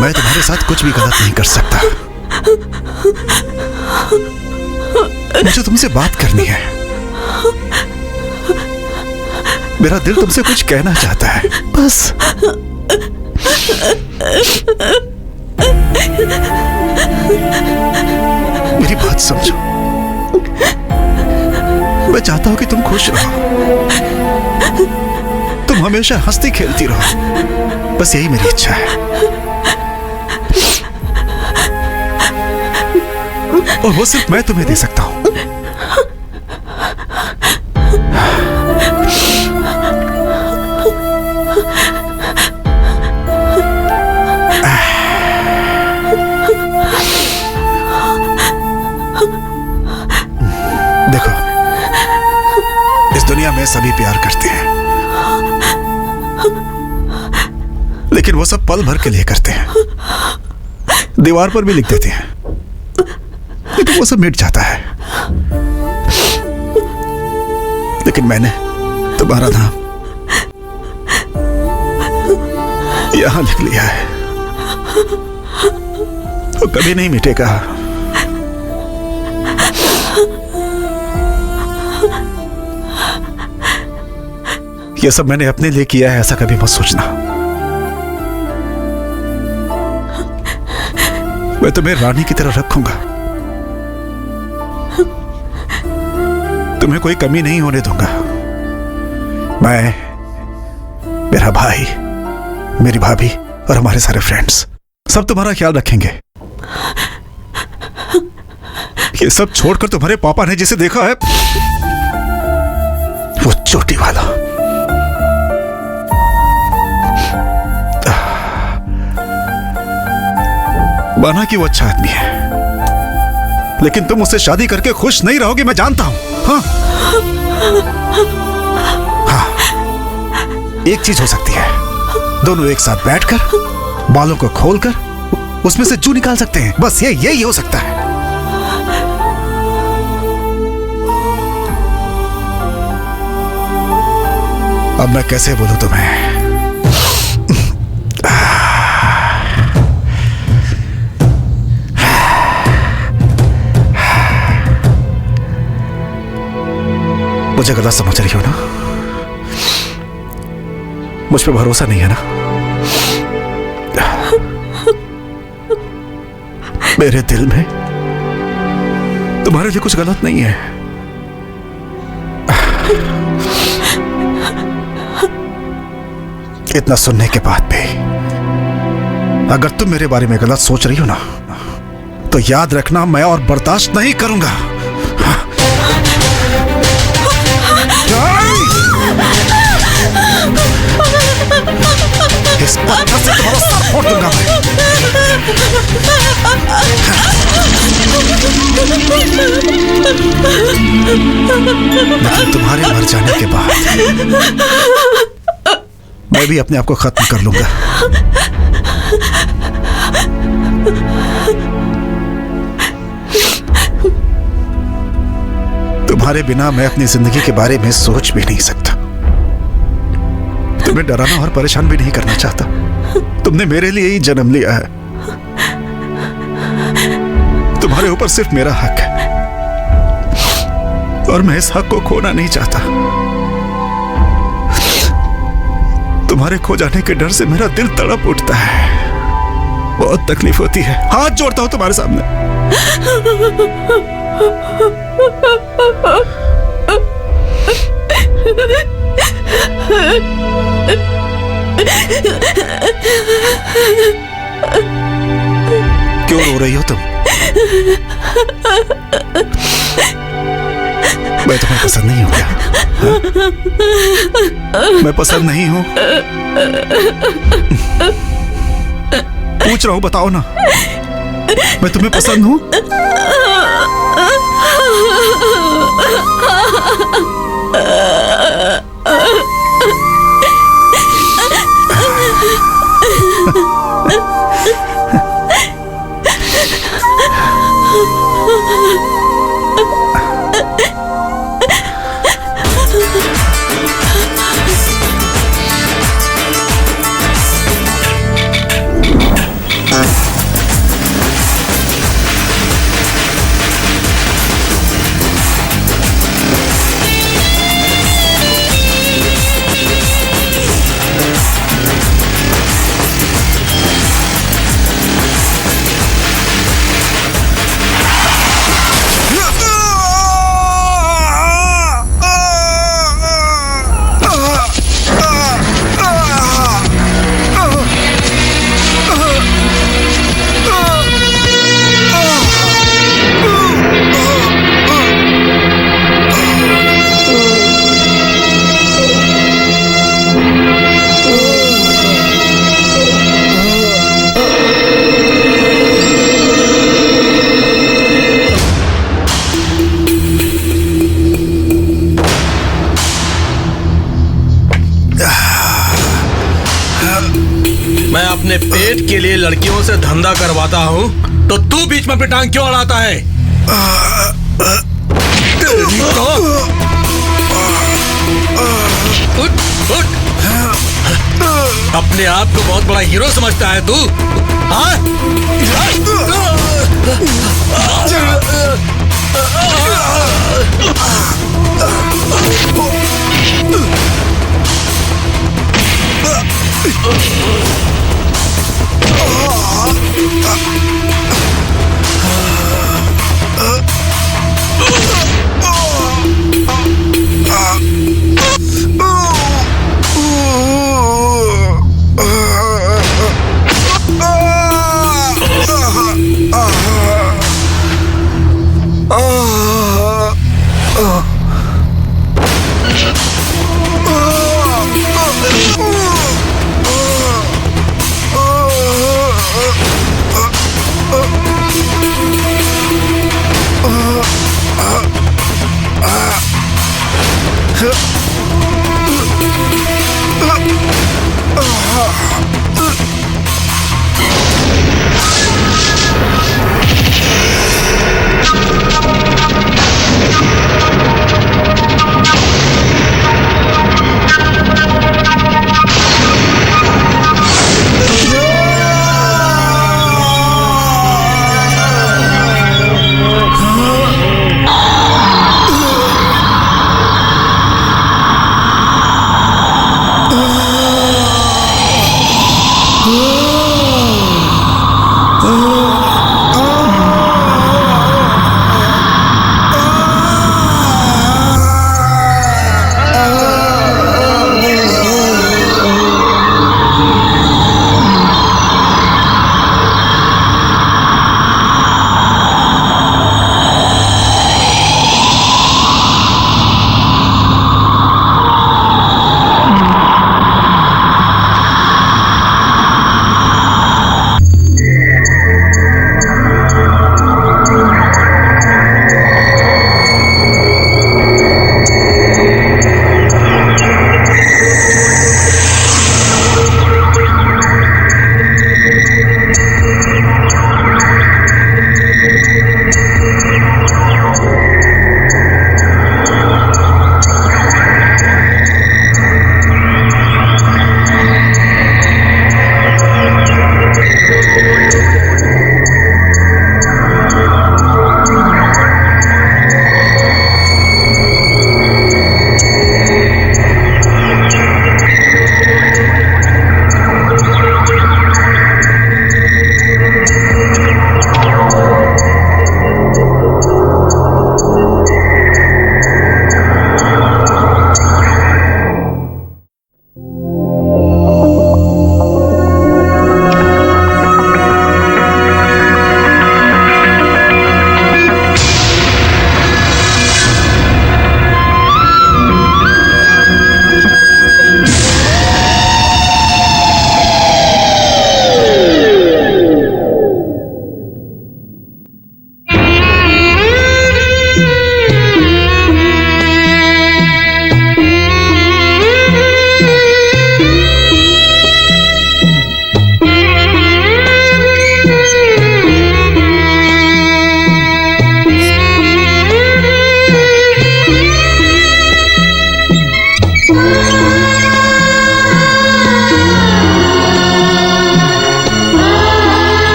मैं तुम्हारे साथ कुछ भी गलत नहीं कर सकता। मुझे तुमसे बात करनी है। मेरा दिल तुमसे कुछ कहना चाहता है, बस। मेरी बात समझो। मैं चाहता हूं कि तुम खुश रहो, तुम हमेशा हंसती खेलती रहो, बस यही मेरी इच्छा है। और वो सिर्फ मैं तुम्हें दे सकता हूं। देखो, इस दुनिया में सभी प्यार करते हैं, लेकिन वो सब पल भर के लिए करते हैं। दीवार पर भी लिख देते हैं, लेकिन वो सब मिट जाता है। लेकिन मैंने तुम्हारा नाम यहां लिख लिया है, वो कभी नहीं मिटेगा। ये सब मैंने अपने लिए किया है, ऐसा कभी मत सोचना। मैं तुम्हें रानी की तरह रखूंगा, तुम्हें कोई कमी नहीं होने दूंगा। मैं, मेरा भाई, मेरी भाभी और हमारे सारे फ्रेंड्स सब तुम्हारा ख्याल रखेंगे। ये सब छोड़कर तुम्हारे पापा ने जिसे देखा है, वो चोटी वाला, माना कि वो अच्छा आदमी है, लेकिन तुम उससे शादी करके खुश नहीं रहोगे, मैं जानता हूं। हाँ, एक चीज हो सकती है, दोनों एक साथ बैठकर बालों को खोलकर उसमें से जू निकाल सकते हैं, बस यही हो सकता है। अब मैं कैसे बोलूं तुम्हें? मुझे गलत समझ रही हो ना? मुझ पे भरोसा नहीं है ना? मेरे दिल में तुम्हारे लिए कुछ गलत नहीं है। इतना सुनने के बाद भी अगर तुम मेरे बारे में गलत सोच रही हो ना, तो याद रखना मैं और बर्दाश्त नहीं करूंगा। इस पत्थर से तुम्हारा सर फोड़ दूंगा मैं। लेकिन तुम्हारे मर जाने के बाद मैं भी अपने आप को खत्म कर लूंगा। तुम्हारे बिना मैं अपनी जिंदगी के बारे में सोच भी नहीं सकता। तुम्हें डराना और परेशान भी नहीं करना चाहता। तुमने मेरे लिए ही जन्म लिया है। तुम्हारे ऊपर सिर्फ मेरा हक है और मैं इस हक को खोना नहीं चाहता। तुम्हारे खो जाने के डर से मेरा दिल तड़प उठता है। बहुत तकलीफ होती है। हाथ जोड़ता हूं तुम्हारे सामने। क्यों रो रही हो तुम? मैं तुम्हें पसंद नहीं हूं क्या? मैं पसंद नहीं हूं? पूछ रहा हूं, बताओ ना। मैं तुम्हें पसंद हूं?
मैं अपने पेट के लिए लड़कियों से धंधा करवाता हूँ, तो तू बीच में अपनी टांग क्यों अड़ाता है? उठ, उठ। अपने आप को बहुत बड़ा हीरो समझता है तू? हाँ?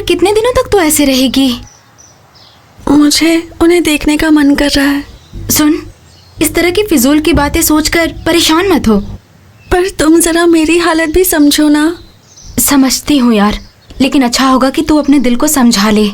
कितने दिनों तक तो ऐसे रहेगी?
मुझे उन्हें देखने का मन कर रहा है।
सुन, इस तरह की फिजूल की बातें सोचकर परेशान मत हो।
पर तुम जरा मेरी हालत भी समझो ना।
समझती हूँ यार, लेकिन अच्छा होगा कि तू अपने दिल को समझा ले।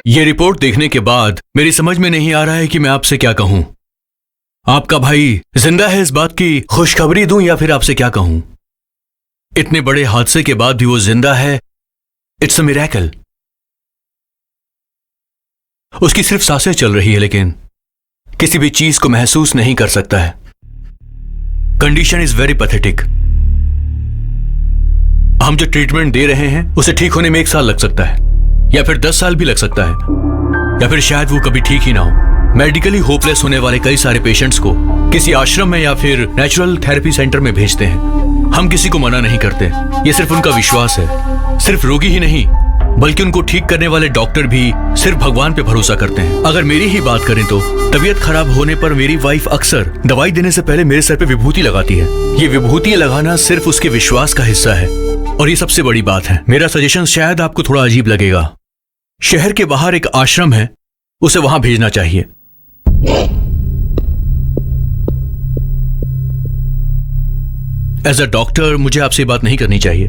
ये रिपोर्ट देखने के बाद मेरी समझ में नहीं आ रहा है कि मैं आपसे क्या कहूं। आपका भाई जिंदा है, इस बात की खुशखबरी दूं या फिर आपसे क्या कहूं? इतने बड़े हादसे के बाद भी वो जिंदा है, इट्स अ मिरेकल। उसकी सिर्फ सांसें चल रही है, लेकिन किसी भी चीज को महसूस नहीं कर सकता है। Condition is very pathetic. हम जो ट्रीटमेंट दे रहे हैं उसे ठीक होने में 1 साल लग सकता है, या फिर 10 साल भी लग सकता है, या फिर शायद वो कभी ठीक ही ना हो। मेडिकली होपलेस होने वाले कई सारे पेशेंट्स को किसी आश्रम में या फिर नेचुरल थेरेपी सेंटर में भेजते हैं। हम किसी को मना नहीं करते, ये सिर्फ उनका विश्वास है। सिर्फ रोगी ही नहीं, बल्कि उनको ठीक करने वाले डॉक्टर भी सिर्फ भगवान पे भरोसा करते हैं। अगर मेरी ही बात करें तो तबीयत खराब होने पर मेरी वाइफ अक्सर दवाई देने से पहले मेरे सर पे विभूति लगाती है। ये विभूति लगाना सिर्फ उसके विश्वास का हिस्सा है, और ये सबसे बड़ी बात है। मेरा सजेशन शायद आपको थोड़ा अजीब लगेगा। शहर के बाहर एक आश्रम है, उसे वहां भेजना चाहिए। एज अ डॉक्टर मुझे आपसे बात नहीं करनी चाहिए,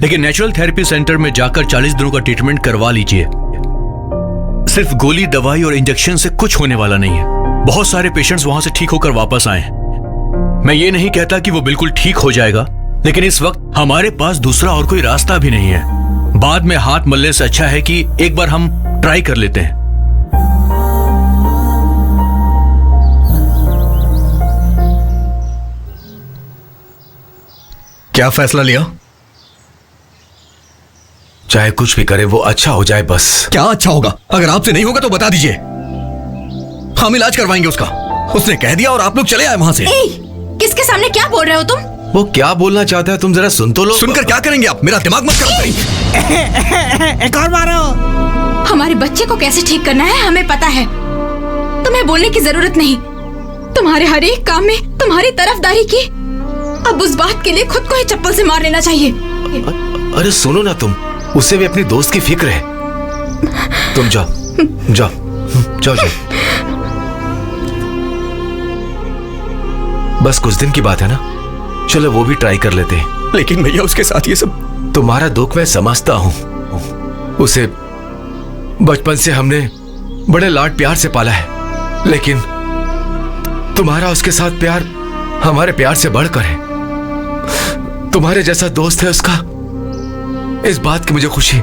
लेकिन नेचुरल थेरेपी सेंटर में जाकर 40 दिनों का ट्रीटमेंट करवा लीजिए। सिर्फ गोली, दवाई और इंजेक्शन से कुछ होने वाला नहीं है। बहुत सारे पेशेंट्स वहां से ठीक होकर वापस आए हैं। मैं ये नहीं कहता कि वो बिल्कुल ठीक हो जाएगा, लेकिन इस वक्त हमारे पास दूसरा और कोई रास्ता भी नहीं है। बाद में हाथ मलने से अच्छा है कि एक बार हम ट्राई कर लेते हैं।
क्या फैसला लिया?
चाहे कुछ भी करे वो अच्छा हो जाए बस।
क्या अच्छा होगा? अगर आपसे नहीं होगा तो बता दीजिए, हम इलाज करवाएंगे उसका। उसने कह दिया और आप लोग चले आए वहां से।
किसके सामने क्या बोल रहे हो तुम?
वो क्या बोलना चाहता है तुम जरा सुन तो लो।
सुनकर क्या करेंगे आप? मेरा दिमाग मत खराब।
एक और मारो।
हमारे बच्चे को कैसे ठीक करना है हमें पता है, तुम्हें बोलने की जरूरत नहीं। तुम्हारे हर एक काम में तुम्हारी तरफदारी की। अब उस बात के लिए खुद को ही चप्पल से मार लेना चाहिए।
अरे सुनो ना तुम, उसे भी अपनी दोस्त की फिक्र है। तुम जाओ जाओ जाओ जाओ। बस कुछ दिन की बात है ना, चलो वो भी ट्राई कर लेते हैं।
लेकिन भैया उसके साथ ये सब।
तुम्हारा दुख मैं समझता हूं। उसे बचपन से हमने बड़े लाड प्यार से पाला है, लेकिन तुम्हारा उसके साथ प्यार हमारे प्यार से बढ़कर है। तुम्हारे जैसा दोस्त है उसका, इस बात की मुझे खुशी।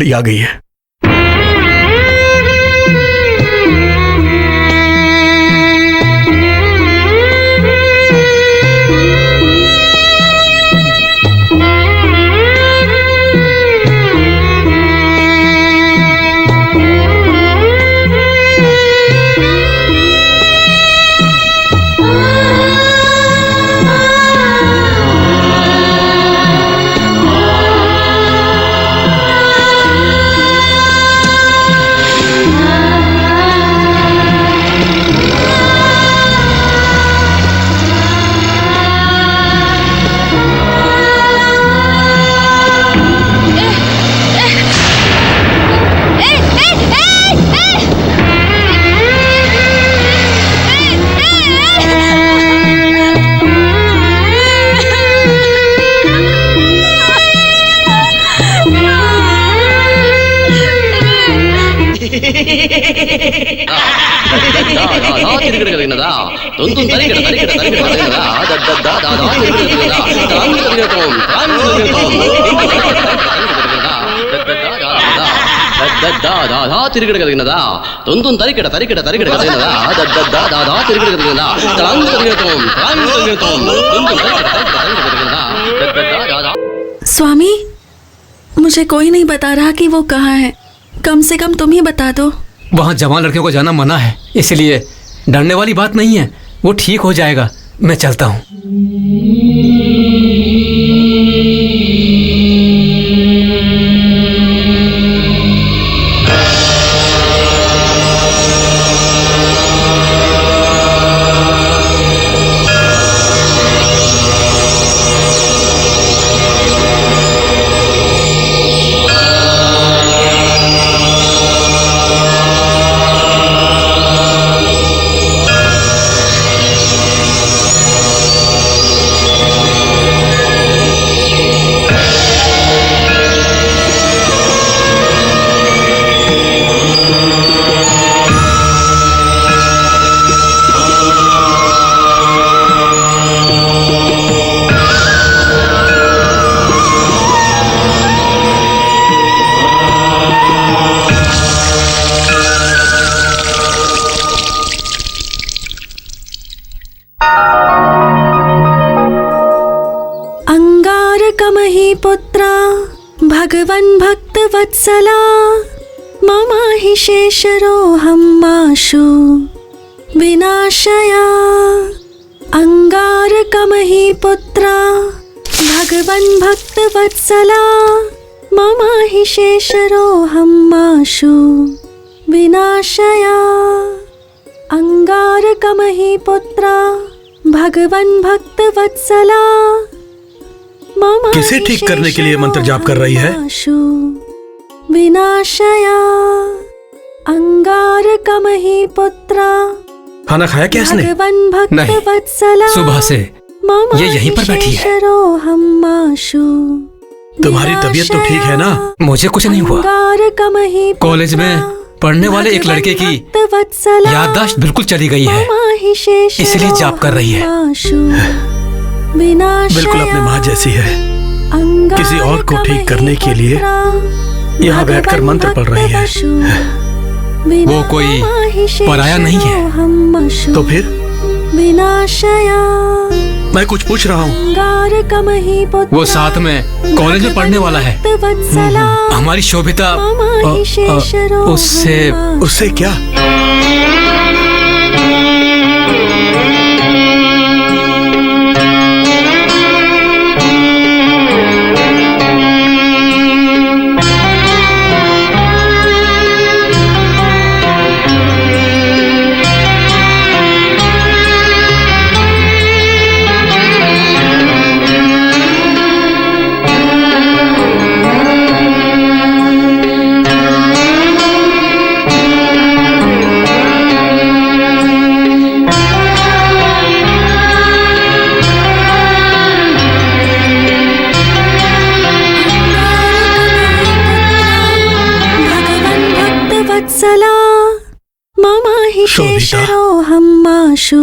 बारी आ गई है।
स्वामी, मुझे कोई नहीं बता रहा कि वो कहाँ है। कम से कम तुम ही बता दो।
वहाँ जवान लड़कियों को जाना मना है, इसलिए डरने वाली बात नहीं है, वो ठीक हो जाएगा। मैं चलता हूँ।
पुत्रा भगवन् भक्तवत्सला मम हि शेषरोऽहं माशु विनाशया। अंगारकमहि पुत्रा भगवन् भक्तवत्सला मम हि शेषरोऽहं माशु विनाशया। अंगारकमहि पुत्रा भगवन् भक्तवत्सला।
किसे ठीक करने के लिए मंत्र जाप कर रही है?
विनाशया अंगारकमहि पुत्रा।
खाना खाया क्या इसने?
नहीं, सुबह से ये यहीं पर बैठी है।
तुम्हारी तबीयत तो ठीक है ना?
मुझे कुछ नहीं हुआ। कॉलेज में पढ़ने वाले एक लड़के की याददाश्त बिल्कुल चली गई है, इसलिए जाप कर रही है।
बिल्कुल अपनी माँ जैसी है। किसी और को ठीक करने के लिए यहाँ बैठकर मंत्र पढ़ रही है।
वो कोई पराया नहीं है।
तो फिर मैं कुछ पूछ रहा हूँ।
वो साथ में कॉलेज में पढ़ने वाला है। हमारी शोभिता
उससे क्या?
मम हि शेषरोऽहं माशु।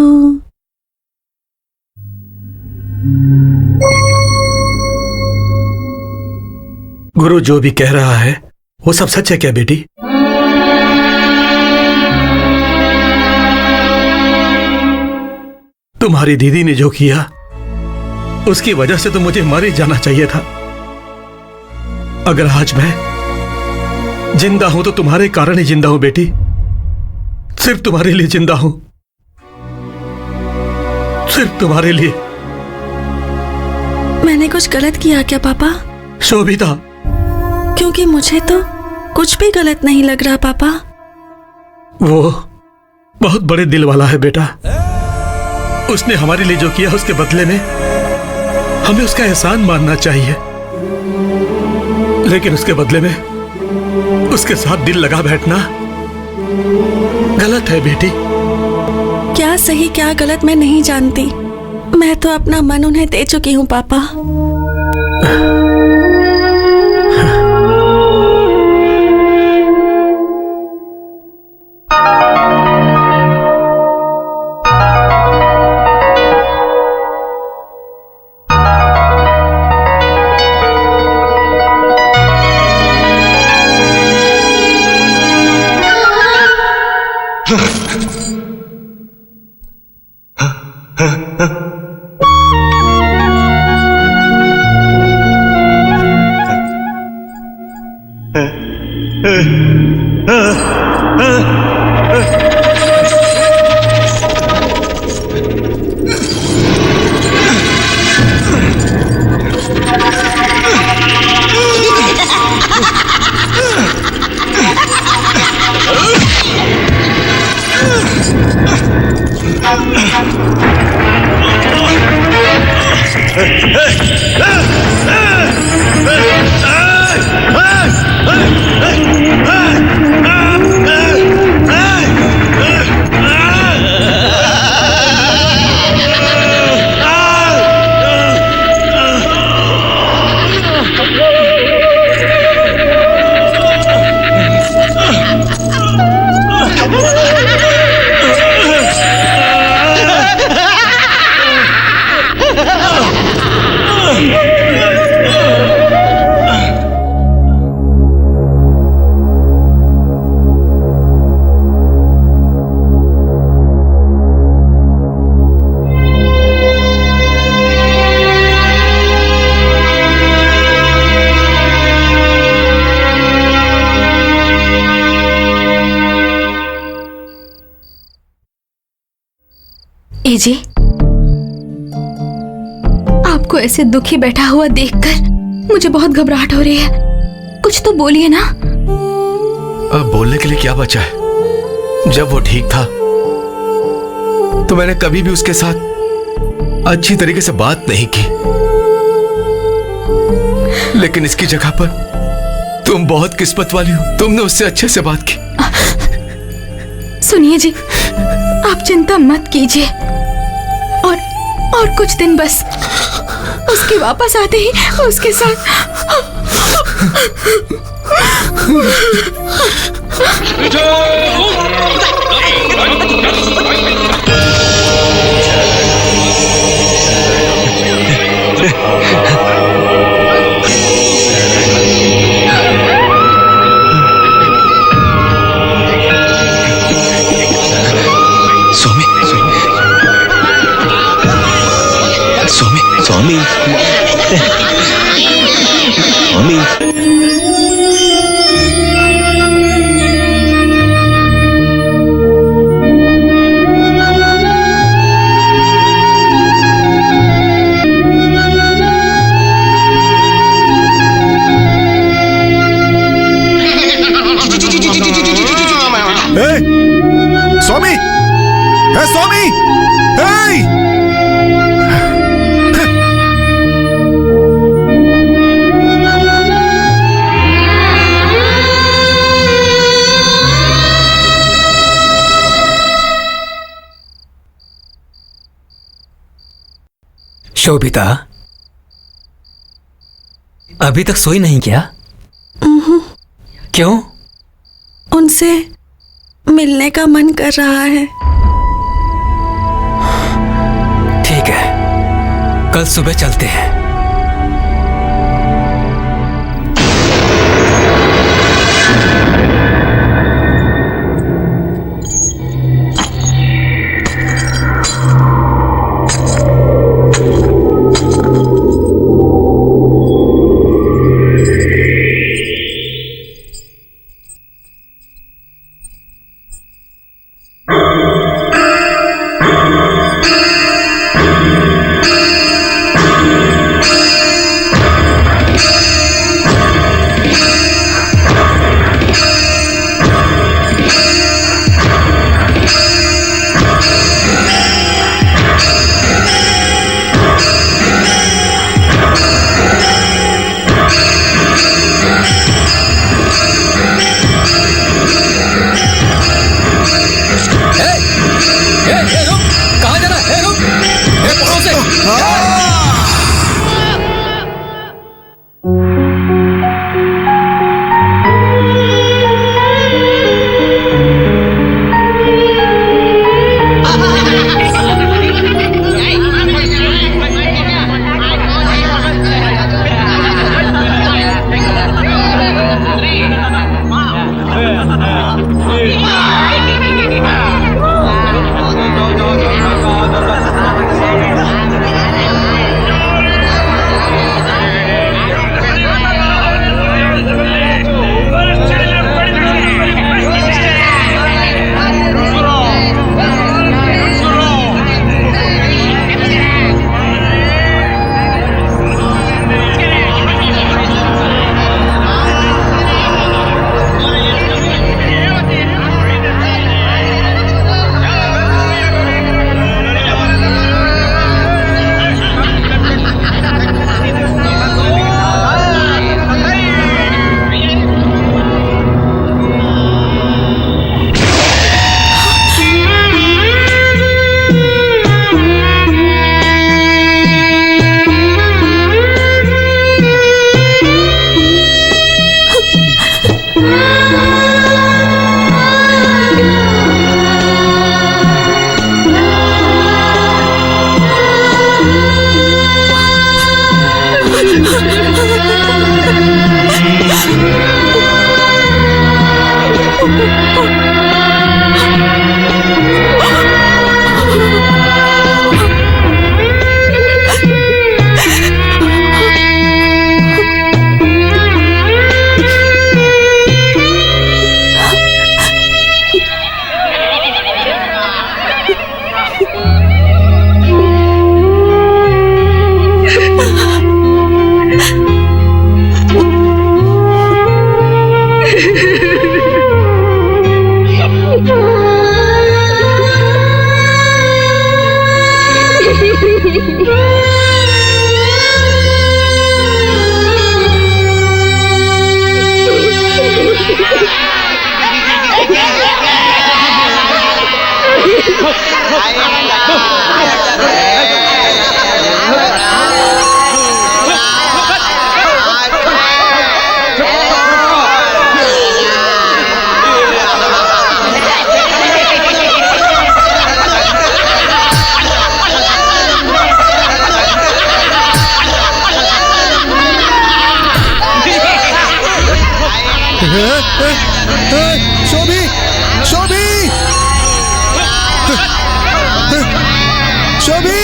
गुरु जो भी कह रहा है वो सब सच है क्या बेटी? तुम्हारी दीदी ने जो किया उसकी वजह से तो मुझे मर ही जाना चाहिए था। अगर आज मैं जिंदा हूं तो तुम्हारे कारण ही जिंदा हूं बेटी। सिर्फ तुम्हारे लिए जिंदा हूं, सिर्फ तुम्हारे लिए।
मैंने कुछ गलत किया क्या पापा?
शोभिता,
क्योंकि मुझे तो कुछ भी गलत नहीं लग रहा पापा।
वो बहुत बड़े दिल वाला है बेटा। उसने हमारे लिए जो किया उसके बदले में हमें उसका एहसान मानना चाहिए, लेकिन उसके बदले में उसके साथ दिल लगा बैठना गलत है बेटी।
क्या सही क्या गलत मैं नहीं जानती, मैं तो अपना मन उन्हें दे चुकी हूँ पापा।
जी, आपको ऐसे दुखी बैठा हुआ देखकर मुझे बहुत घबराहट हो रही है। कुछ तो बोलिए ना।
अब बोलने के लिए क्या बचा है? जब वो ठीक था तो मैंने कभी भी उसके साथ अच्छी तरीके से बात नहीं की, लेकिन इसकी जगह पर तुम बहुत किस्मत वाली हो, तुमने उससे अच्छे से बात की।
सुनिए जी, आप चिंता मत कीजिए, और कुछ दिन बस, उसके वापस आते ही उसके साथ
स्वामी स्वामी
स्वामी, हे स्वामी, हे!
शोभिता, अभी तक सोई नहीं क्या? क्यों?
उनसे मिलने का मन कर रहा है।
ठीक है, कल सुबह चलते हैं।
शोभी शोभी शोभी शोभी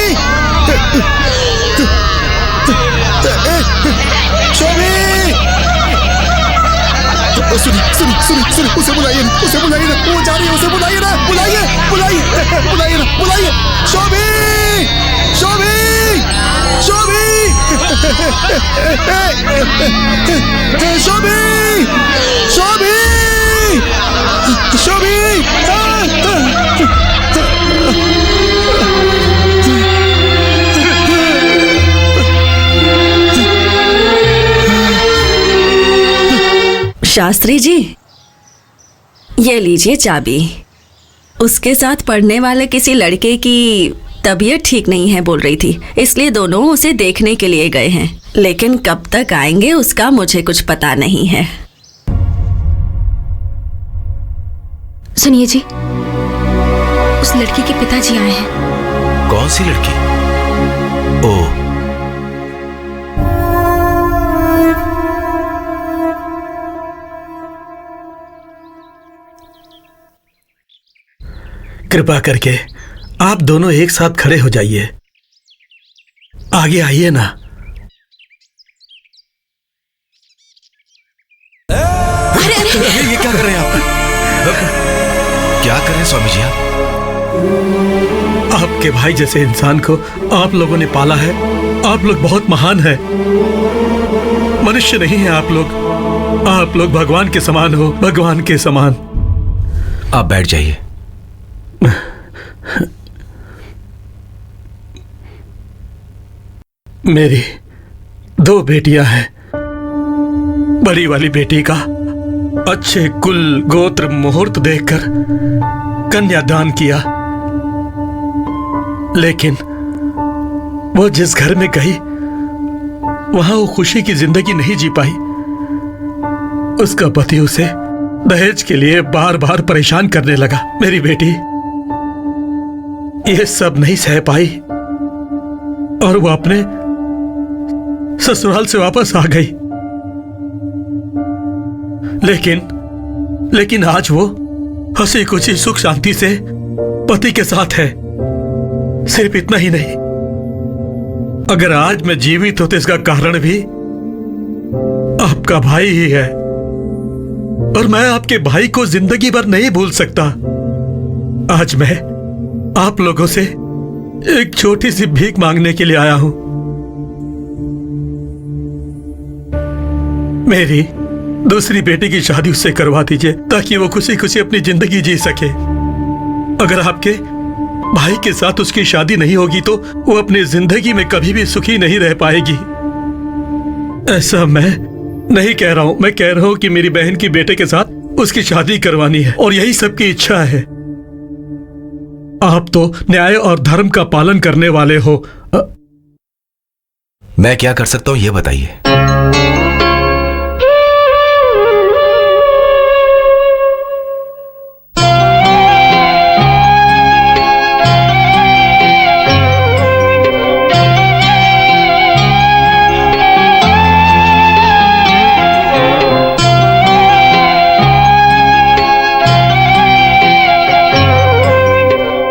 सुनिए उसे बुलाइए ना, वो जा रही है, उसे बुलाइए ना, बुलाइए शोभी शोभी शोभी शोभी शोभी शोभी
शास्त्री जी, ये लीजिए चाबी। उसके साथ पढ़ने वाले किसी लड़के की तबीयत ठीक नहीं है बोल रही थी, इसलिए दोनों उसे देखने के लिए गए हैं, लेकिन कब तक आएंगे उसका मुझे कुछ पता नहीं है।
सुनिए जी, उस लड़की के पिताजी आए हैं।
कौन सी लड़की? ओह,
कृपा करके आप दोनों एक साथ खड़े हो जाइए। आगे आइए ना।
ये क्या कर रहे हैं आप? क्या कर रहे हैं स्वामी जी आप?
आपके भाई जैसे इंसान को आप लोगों ने पाला है। आप लोग बहुत महान हैं। मनुष्य नहीं है आप लोग भगवान के समान हो, भगवान के समान।
आप बैठ जाइए।
मेरी 2 बेटियां हैं। बड़ी वाली बेटी का अच्छे कुल गोत्र मुहूर्त देखकर कन्यादान किया, लेकिन वो जिस घर में गई वहां वो खुशी की जिंदगी नहीं जी पाई। उसका पति उसे दहेज के लिए बार बार परेशान करने लगा। मेरी बेटी ये सब नहीं सह पाई और वो अपने ससुराल से वापस आ गई। लेकिन आज वो हंसी खुशी सुख शांति से पति के साथ है। सिर्फ इतना ही नहीं, अगर आज मैं जीवित हूं तो इसका कारण भी आपका भाई ही है, और मैं आपके भाई को जिंदगी भर नहीं भूल सकता। आज मैं आप लोगों से एक छोटी सी भीख मांगने के लिए आया हूं। मेरी दूसरी बेटी की शादी उससे करवा दीजिए ताकि वो खुशी खुशी अपनी जिंदगी जी सके। अगर आपके भाई के साथ उसकी शादी नहीं होगी तो वो अपनी जिंदगी में कभी भी सुखी नहीं रह पाएगी। ऐसा मैं नहीं कह रहा हूं, मैं कह रहा हूं कि मेरी बहन की बेटे के साथ उसकी शादी करवानी है और यही सबकी इच्छा है। आप तो न्याय और धर्म का पालन करने वाले हो।
मैं क्या कर सकता हूं ये बताइए।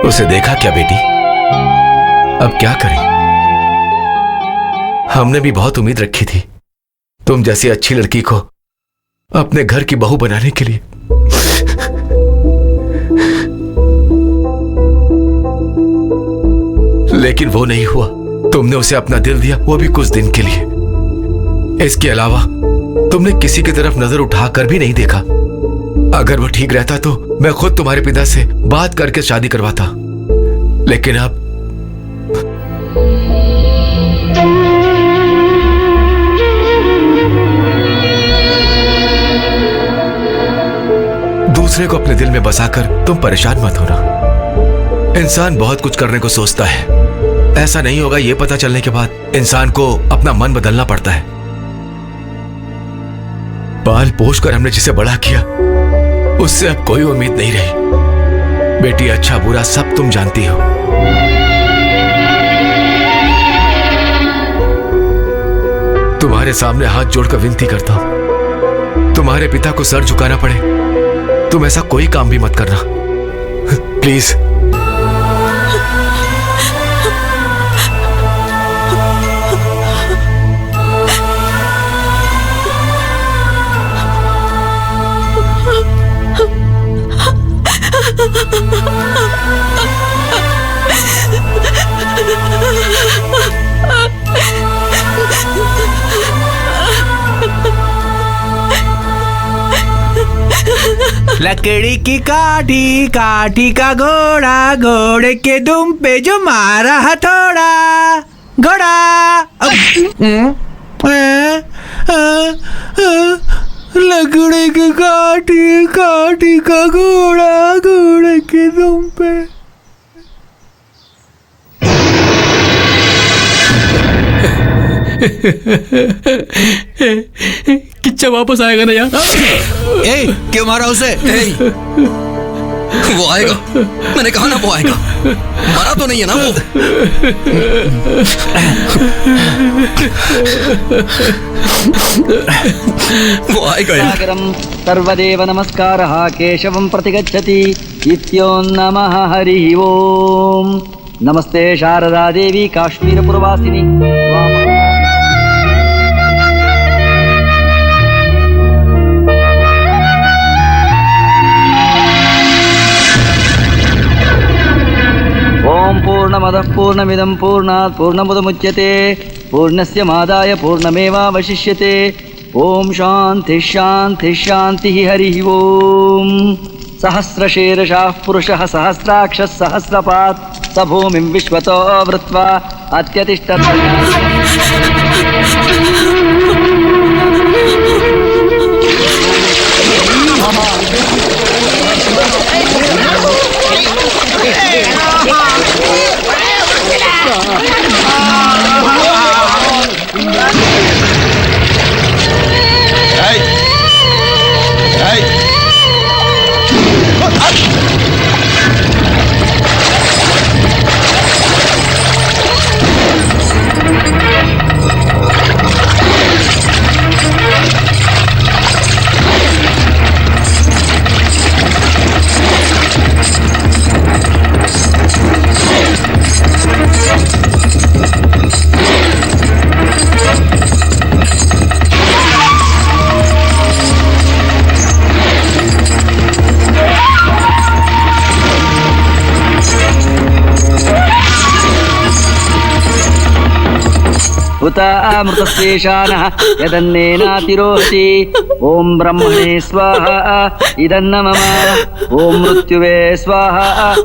उसे देखा क्या बेटी? अब क्या करें? हमने भी बहुत उम्मीद रखी थी तुम जैसी अच्छी लड़की को अपने घर की बहू बनाने के लिए। लेकिन वो नहीं हुआ। तुमने उसे अपना दिल दिया, वो भी कुछ दिन के लिए। इसके अलावा तुमने किसी की तरफ नजर उठाकर भी नहीं देखा। अगर वो ठीक रहता तो मैं खुद तुम्हारे पिता से बात करके शादी करवाता, लेकिन अब दूसरे को अपने दिल में बसाकर तुम परेशान मत होना। इंसान बहुत कुछ करने को सोचता है, ऐसा नहीं होगा ये पता चलने के बाद इंसान को अपना मन बदलना पड़ता है। पाल पोष कर हमने जिसे बड़ा किया उससे अब कोई उम्मीद नहीं रही। बेटी, अच्छा बुरा सब तुम जानती हो। तुम्हारे सामने हाथ जोड़कर विनती करता हूं, तुम्हारे पिता को सर झुकाना पड़े तुम ऐसा कोई काम भी मत करना, प्लीज।
लकड़ी की काठी, काठी का घोड़ा, घोड़े के दुम पे जो मारा हथौड़ा, घोड़ा। लकड़ी की काठी, काठी का घोड़ा, घोड़े के दुम पे।
किच्चा वापस आएगा ना यार?
क्यों मारा उसे? वो आएगा, मैंने कहा ना वो आएगा। मरा तो नहीं है ना वो? वो आएगा यार।
सर्वदेव नमस्कारः केशवं प्रतिगच्छति इत्यो नमः हरिः ओम। नमस्ते शारदा देवी काश्मीरपुरवासिनी। ओम पूर्णमदः पूर्णमिदं पूर्णात् पूर्णमुदमुच्यते पूर्णस्य मादाय पूर्णमेवावशिष्यते। ओम शांति शांति शांति हरिः ओम। सहस्रशीर्षः पुरुषः सहस्राक्षः सहस्रपात् स भूमिं विश्वतो वृत्वा अत्यतिष्ठत्। उता अमृतस्येषानः यदन्नेनातिरोहति। ओम ब्रह्मणे स्वाहा इदन्न मम। ओम मृत्युवे स्वाहा।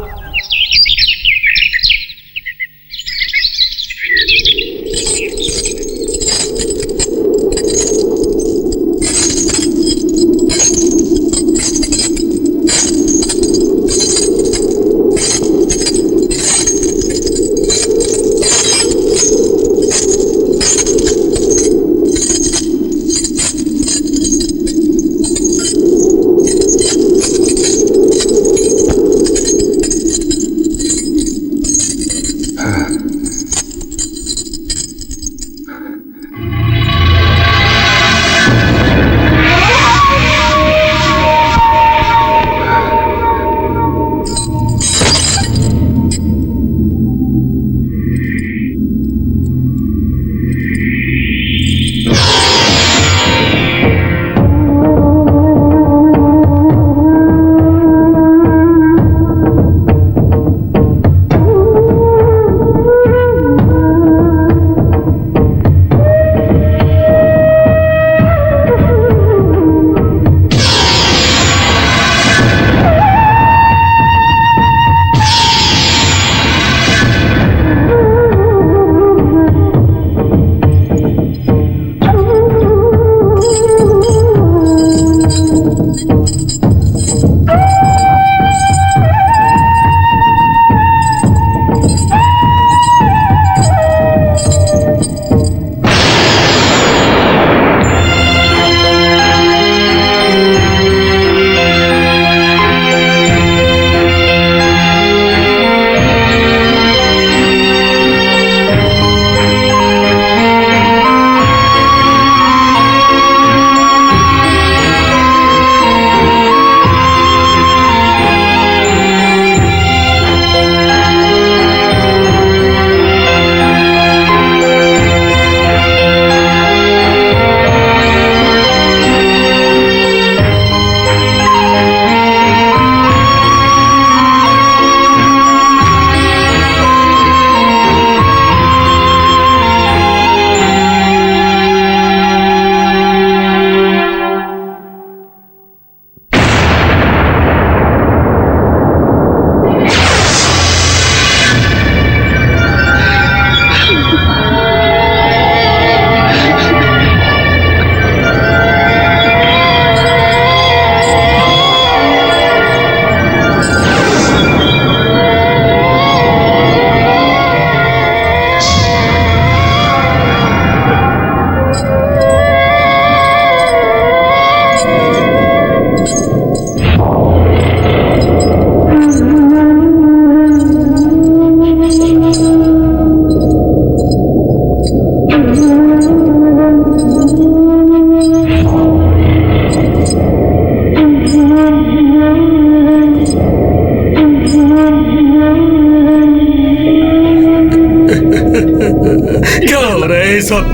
ये सब?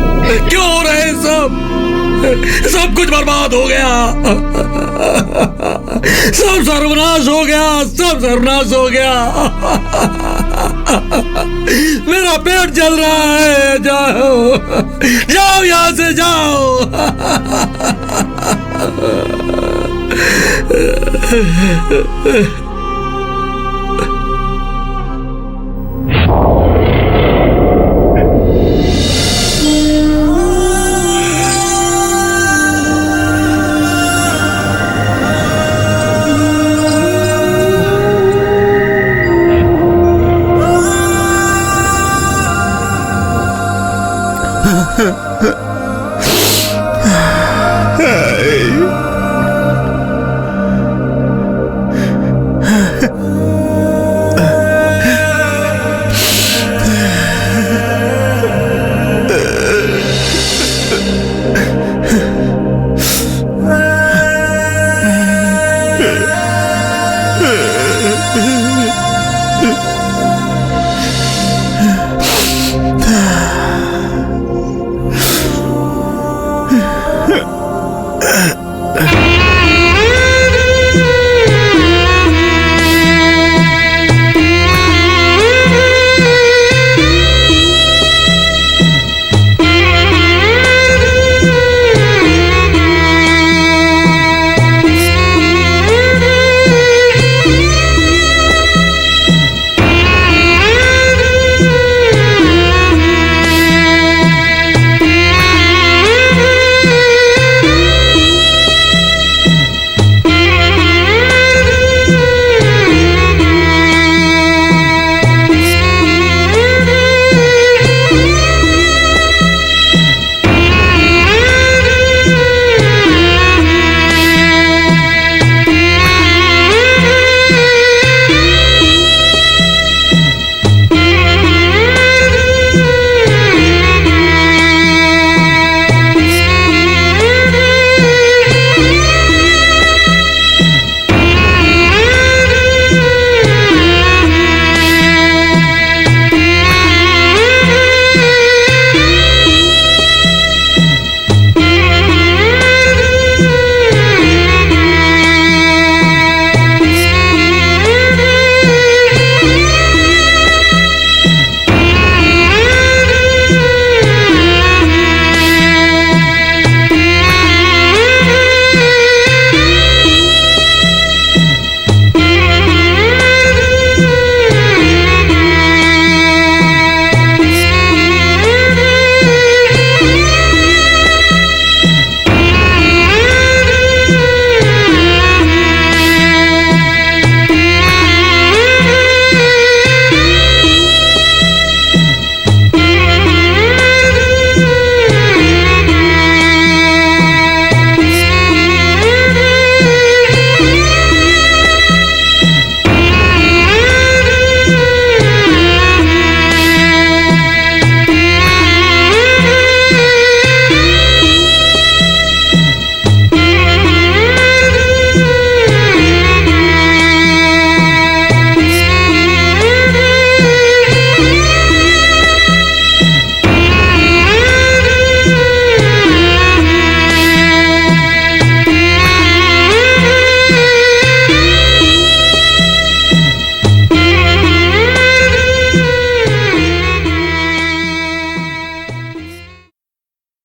क्यों हो रहा है सब? सब कुछ बर्बाद हो गया, सब सर्वनाश हो गया, सब सर्वनाश हो गया। मेरा पेट जल रहा है। जाओ जाओ, यहां से जाओ।